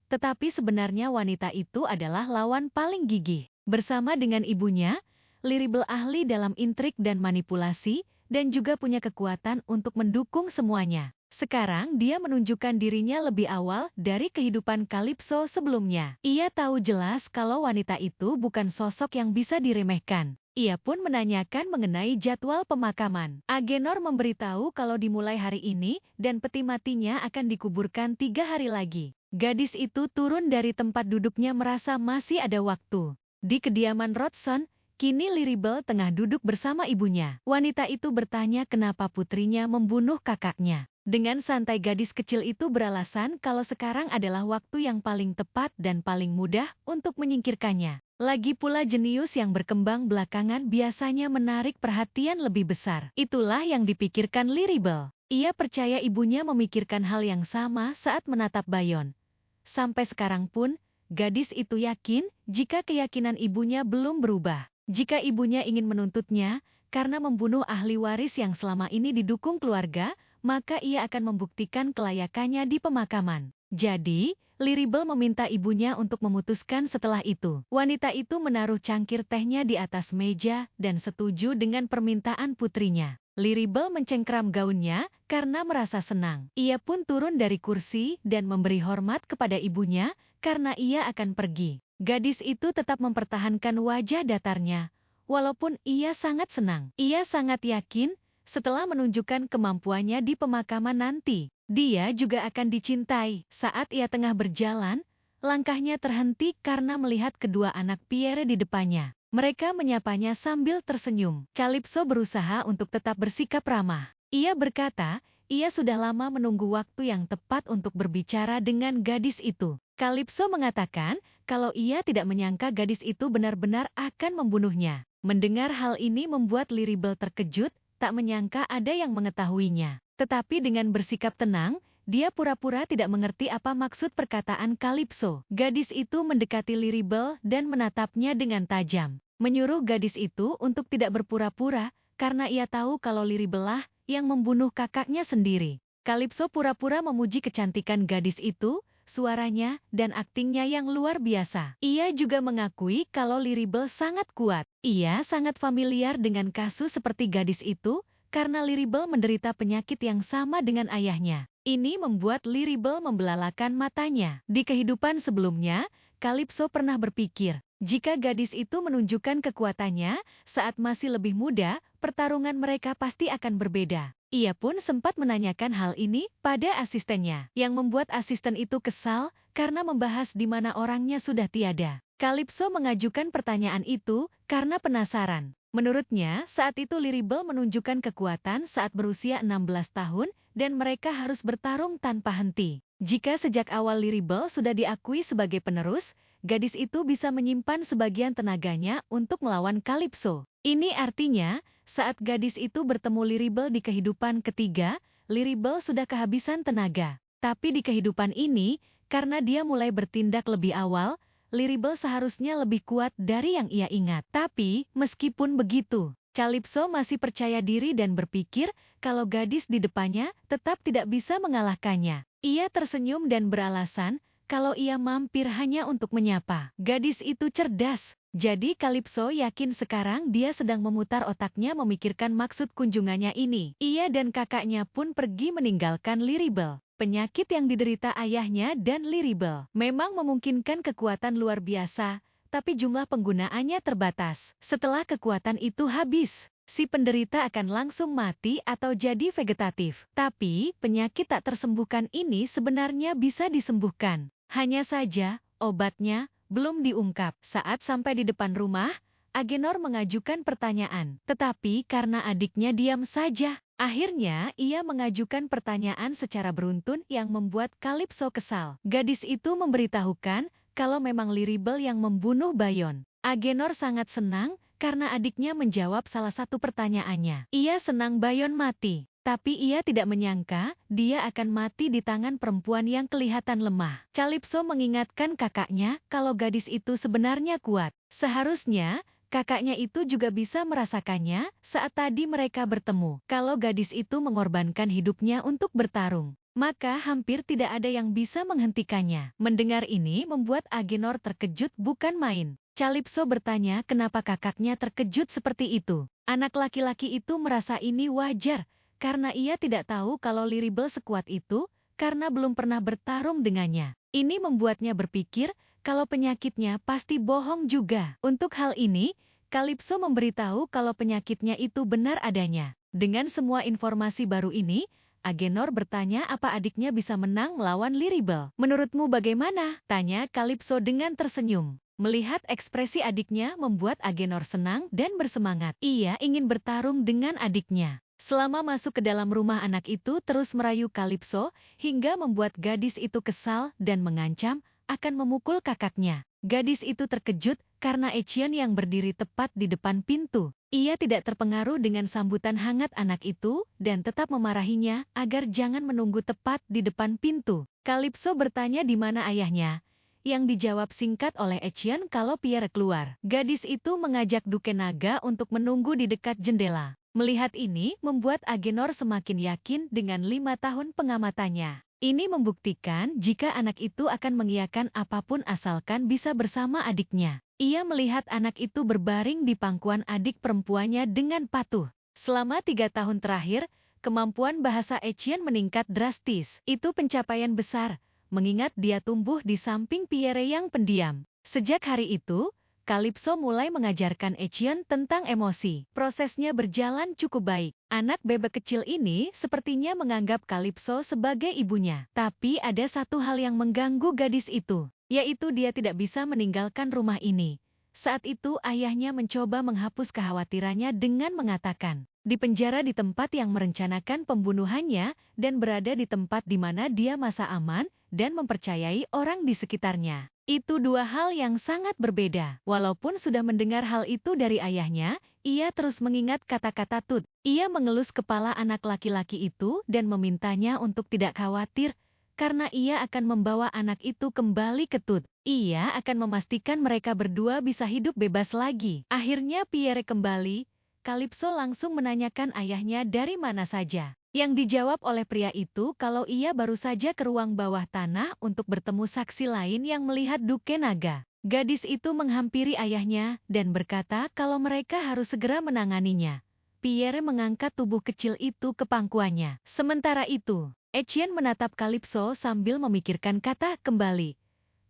Tetapi sebenarnya wanita itu adalah lawan paling gigih. Bersama dengan ibunya, Liribel ahli dalam intrik dan manipulasi, dan juga punya kekuatan untuk mendukung semuanya. Sekarang dia menunjukkan dirinya lebih awal dari kehidupan Calypso sebelumnya. Ia tahu jelas kalau wanita itu bukan sosok yang bisa diremehkan. Ia pun menanyakan mengenai jadwal pemakaman. Agenor memberitahu kalau dimulai hari ini dan peti matinya akan dikuburkan 3 hari lagi. Gadis itu turun dari tempat duduknya merasa masih ada waktu. Di kediaman Rodson, kini Liribel tengah duduk bersama ibunya. Wanita itu bertanya kenapa putrinya membunuh kakaknya. Dengan santai gadis kecil itu beralasan kalau sekarang adalah waktu yang paling tepat dan paling mudah untuk menyingkirkannya. Lagi pula jenius yang berkembang belakangan biasanya menarik perhatian lebih besar. Itulah yang dipikirkan Liribel. Ia percaya ibunya memikirkan hal yang sama saat menatap Bayon. Sampai sekarang pun, gadis itu yakin jika keyakinan ibunya belum berubah. Jika ibunya ingin menuntutnya karena membunuh ahli waris yang selama ini didukung keluarga, maka ia akan membuktikan kelayakannya di pemakaman. Jadi, Liribel meminta ibunya untuk memutuskan setelah itu. Wanita itu menaruh cangkir tehnya di atas meja dan setuju dengan permintaan putrinya. Liribel mencengkram gaunnya karena merasa senang. Ia pun turun dari kursi dan memberi hormat kepada ibunya karena ia akan pergi. Gadis itu tetap mempertahankan wajah datarnya, walaupun ia sangat senang. Ia sangat yakin setelah menunjukkan kemampuannya di pemakaman nanti, dia juga akan dicintai. Saat ia tengah berjalan, langkahnya terhenti karena melihat kedua anak Pierre di depannya. Mereka menyapanya sambil tersenyum. Calypso berusaha untuk tetap bersikap ramah. Ia berkata, ia sudah lama menunggu waktu yang tepat untuk berbicara dengan gadis itu. Calypso mengatakan kalau ia tidak menyangka gadis itu benar-benar akan membunuhnya. Mendengar hal ini membuat Liribel terkejut, tak menyangka ada yang mengetahuinya. Tetapi dengan bersikap tenang, dia pura-pura tidak mengerti apa maksud perkataan Calypso. Gadis itu mendekati Liribel dan menatapnya dengan tajam. Menyuruh gadis itu untuk tidak berpura-pura, karena ia tahu kalau Liribel lah yang membunuh kakaknya sendiri. Calypso pura-pura memuji kecantikan gadis itu, suaranya dan aktingnya yang luar biasa. Ia juga mengakui kalau Liribel sangat kuat. Ia sangat familiar dengan kasus seperti gadis itu, karena Liribel menderita penyakit yang sama dengan ayahnya. Ini membuat Liribel membelalakan matanya. Di kehidupan sebelumnya, Calypso pernah berpikir, jika gadis itu menunjukkan kekuatannya saat masih lebih muda, pertarungan mereka pasti akan berbeda. Ia pun sempat menanyakan hal ini pada asistennya, yang membuat asisten itu kesal karena membahas di mana orangnya sudah tiada. Calypso mengajukan pertanyaan itu karena penasaran. Menurutnya, saat itu Liribel menunjukkan kekuatan saat berusia 16 tahun dan mereka harus bertarung tanpa henti. Jika sejak awal Liribel sudah diakui sebagai penerus, gadis itu bisa menyimpan sebagian tenaganya untuk melawan Calypso. Ini artinya, saat gadis itu bertemu Liribel di kehidupan ketiga, Liribel sudah kehabisan tenaga. Tapi di kehidupan ini, karena dia mulai bertindak lebih awal, Liribel seharusnya lebih kuat dari yang ia ingat. Tapi, meskipun begitu, Calypso masih percaya diri dan berpikir kalau gadis di depannya tetap tidak bisa mengalahkannya. Ia tersenyum dan beralasan kalau ia mampir hanya untuk menyapa. Gadis itu cerdas, jadi Calypso yakin sekarang dia sedang memutar otaknya memikirkan maksud kunjungannya ini. Ia dan kakaknya pun pergi meninggalkan Liribel. Penyakit yang diderita ayahnya dan Liribel memang memungkinkan kekuatan luar biasa, tapi jumlah penggunaannya terbatas. Setelah kekuatan itu habis, si penderita akan langsung mati atau jadi vegetatif. Tapi, penyakit tak tersembuhkan ini sebenarnya bisa disembuhkan. Hanya saja, obatnya belum diungkap. Saat sampai di depan rumah, Agenor mengajukan pertanyaan. Tetapi karena adiknya diam saja, akhirnya ia mengajukan pertanyaan secara beruntun yang membuat Calypso kesal. Gadis itu memberitahukan kalau memang Liribel yang membunuh Bayon. Agenor sangat senang karena adiknya menjawab salah satu pertanyaannya. Ia senang Bayon mati, tapi ia tidak menyangka dia akan mati di tangan perempuan yang kelihatan lemah. Calypso mengingatkan kakaknya kalau gadis itu sebenarnya kuat. Seharusnya kakaknya itu juga bisa merasakannya saat tadi mereka bertemu. Kalau gadis itu mengorbankan hidupnya untuk bertarung, maka hampir tidak ada yang bisa menghentikannya. Mendengar ini membuat Agenor terkejut bukan main. Calypso bertanya kenapa kakaknya terkejut seperti itu. Anak laki-laki itu merasa ini wajar, karena ia tidak tahu kalau Liribel sekuat itu, karena belum pernah bertarung dengannya. Ini membuatnya berpikir kalau penyakitnya pasti bohong juga. Untuk hal ini, Calypso memberitahu kalau penyakitnya itu benar adanya. Dengan semua informasi baru ini, Agenor bertanya apa adiknya bisa menang melawan Liribel. Menurutmu bagaimana? Tanya Calypso dengan tersenyum. Melihat ekspresi adiknya membuat Agenor senang dan bersemangat. Ia ingin bertarung dengan adiknya. Selama masuk ke dalam rumah, anak itu terus merayu Calypso hingga membuat gadis itu kesal dan mengancam akan memukul kakaknya. Gadis itu terkejut karena Etienne yang berdiri tepat di depan pintu. Ia tidak terpengaruh dengan sambutan hangat anak itu dan tetap memarahinya agar jangan menunggu tepat di depan pintu. Calypso bertanya di mana ayahnya, yang dijawab singkat oleh Etienne kalau Pierre keluar. Gadis itu mengajak Duke Naga untuk menunggu di dekat jendela. Melihat ini membuat Agenor semakin yakin dengan 5 tahun pengamatannya. Ini membuktikan jika anak itu akan mengiyakan apapun asalkan bisa bersama adiknya. Ia melihat anak itu berbaring di pangkuan adik perempuannya dengan patuh. Selama 3 tahun terakhir, kemampuan bahasa Etienne meningkat drastis. Itu pencapaian besar, mengingat dia tumbuh di samping Pierre yang pendiam. Sejak hari itu, Calypso mulai mengajarkan Etienne tentang emosi. Prosesnya berjalan cukup baik. Anak bebek kecil ini sepertinya menganggap Calypso sebagai ibunya. Tapi ada satu hal yang mengganggu gadis itu, yaitu dia tidak bisa meninggalkan rumah ini. Saat itu ayahnya mencoba menghapus kekhawatirannya dengan mengatakan, di penjara di tempat yang merencanakan pembunuhannya dan berada di tempat di mana dia masa aman dan mempercayai orang di sekitarnya. Itu dua hal yang sangat berbeda. Walaupun sudah mendengar hal itu dari ayahnya, ia terus mengingat kata-kata Tut. Ia mengelus kepala anak laki-laki itu dan memintanya untuk tidak khawatir, karena ia akan membawa anak itu kembali ke Tut. Ia akan memastikan mereka berdua bisa hidup bebas lagi. Akhirnya Pierre kembali. Calypso langsung menanyakan ayahnya dari mana saja. Yang dijawab oleh pria itu kalau ia baru saja ke ruang bawah tanah untuk bertemu saksi lain yang melihat Duke Naga. Gadis itu menghampiri ayahnya dan berkata kalau mereka harus segera menanganinya. Pierre mengangkat tubuh kecil itu ke pangkuannya. Sementara itu, Etienne menatap Calypso sambil memikirkan kata kembali.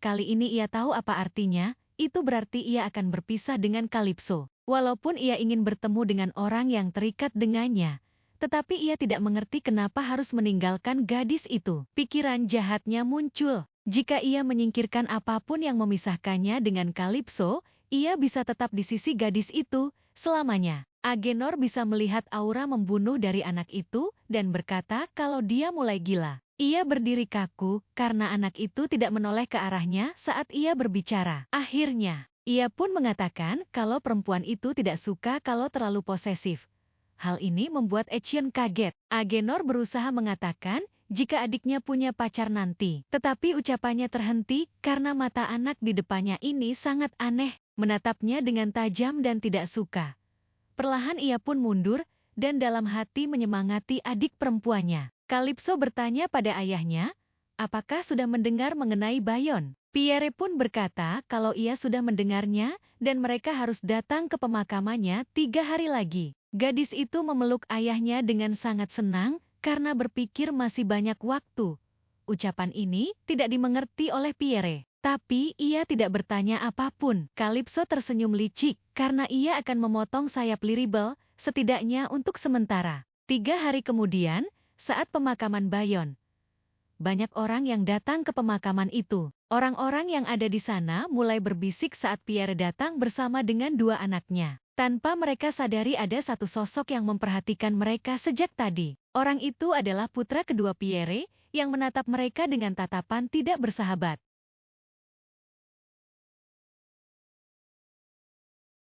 Kali ini ia tahu apa artinya, itu berarti ia akan berpisah dengan Calypso. Walaupun ia ingin bertemu dengan orang yang terikat dengannya, tetapi ia tidak mengerti kenapa harus meninggalkan gadis itu. Pikiran jahatnya muncul. Jika ia menyingkirkan apapun yang memisahkannya dengan Calypso, ia bisa tetap di sisi gadis itu selamanya. Agenor bisa melihat aura membunuh dari anak itu dan berkata kalau dia mulai gila. Ia berdiri kaku karena anak itu tidak menoleh ke arahnya saat ia berbicara. Akhirnya, ia pun mengatakan kalau perempuan itu tidak suka kalau terlalu posesif. Hal ini membuat Etienne kaget. Agenor berusaha mengatakan jika adiknya punya pacar nanti. Tetapi ucapannya terhenti karena mata anak di depannya ini sangat aneh, menatapnya dengan tajam dan tidak suka. Perlahan ia pun mundur, dan dalam hati menyemangati adik perempuannya. Calypso bertanya pada ayahnya, apakah sudah mendengar mengenai Bayon? Pierre pun berkata kalau ia sudah mendengarnya, dan mereka harus datang ke pemakamannya 3 hari lagi. Gadis itu memeluk ayahnya dengan sangat senang, karena berpikir masih banyak waktu. Ucapan ini tidak dimengerti oleh Pierre. Tapi ia tidak bertanya apapun. Calypso tersenyum licik karena ia akan memotong sayap Liribel, setidaknya untuk sementara. 3 hari kemudian, saat pemakaman Bayon, banyak orang yang datang ke pemakaman itu. Orang-orang yang ada di sana mulai berbisik saat Pierre datang bersama dengan 2 anaknya. Tanpa mereka sadari ada satu sosok yang memperhatikan mereka sejak tadi. Orang itu adalah putra kedua Pierre, yang menatap mereka dengan tatapan tidak bersahabat.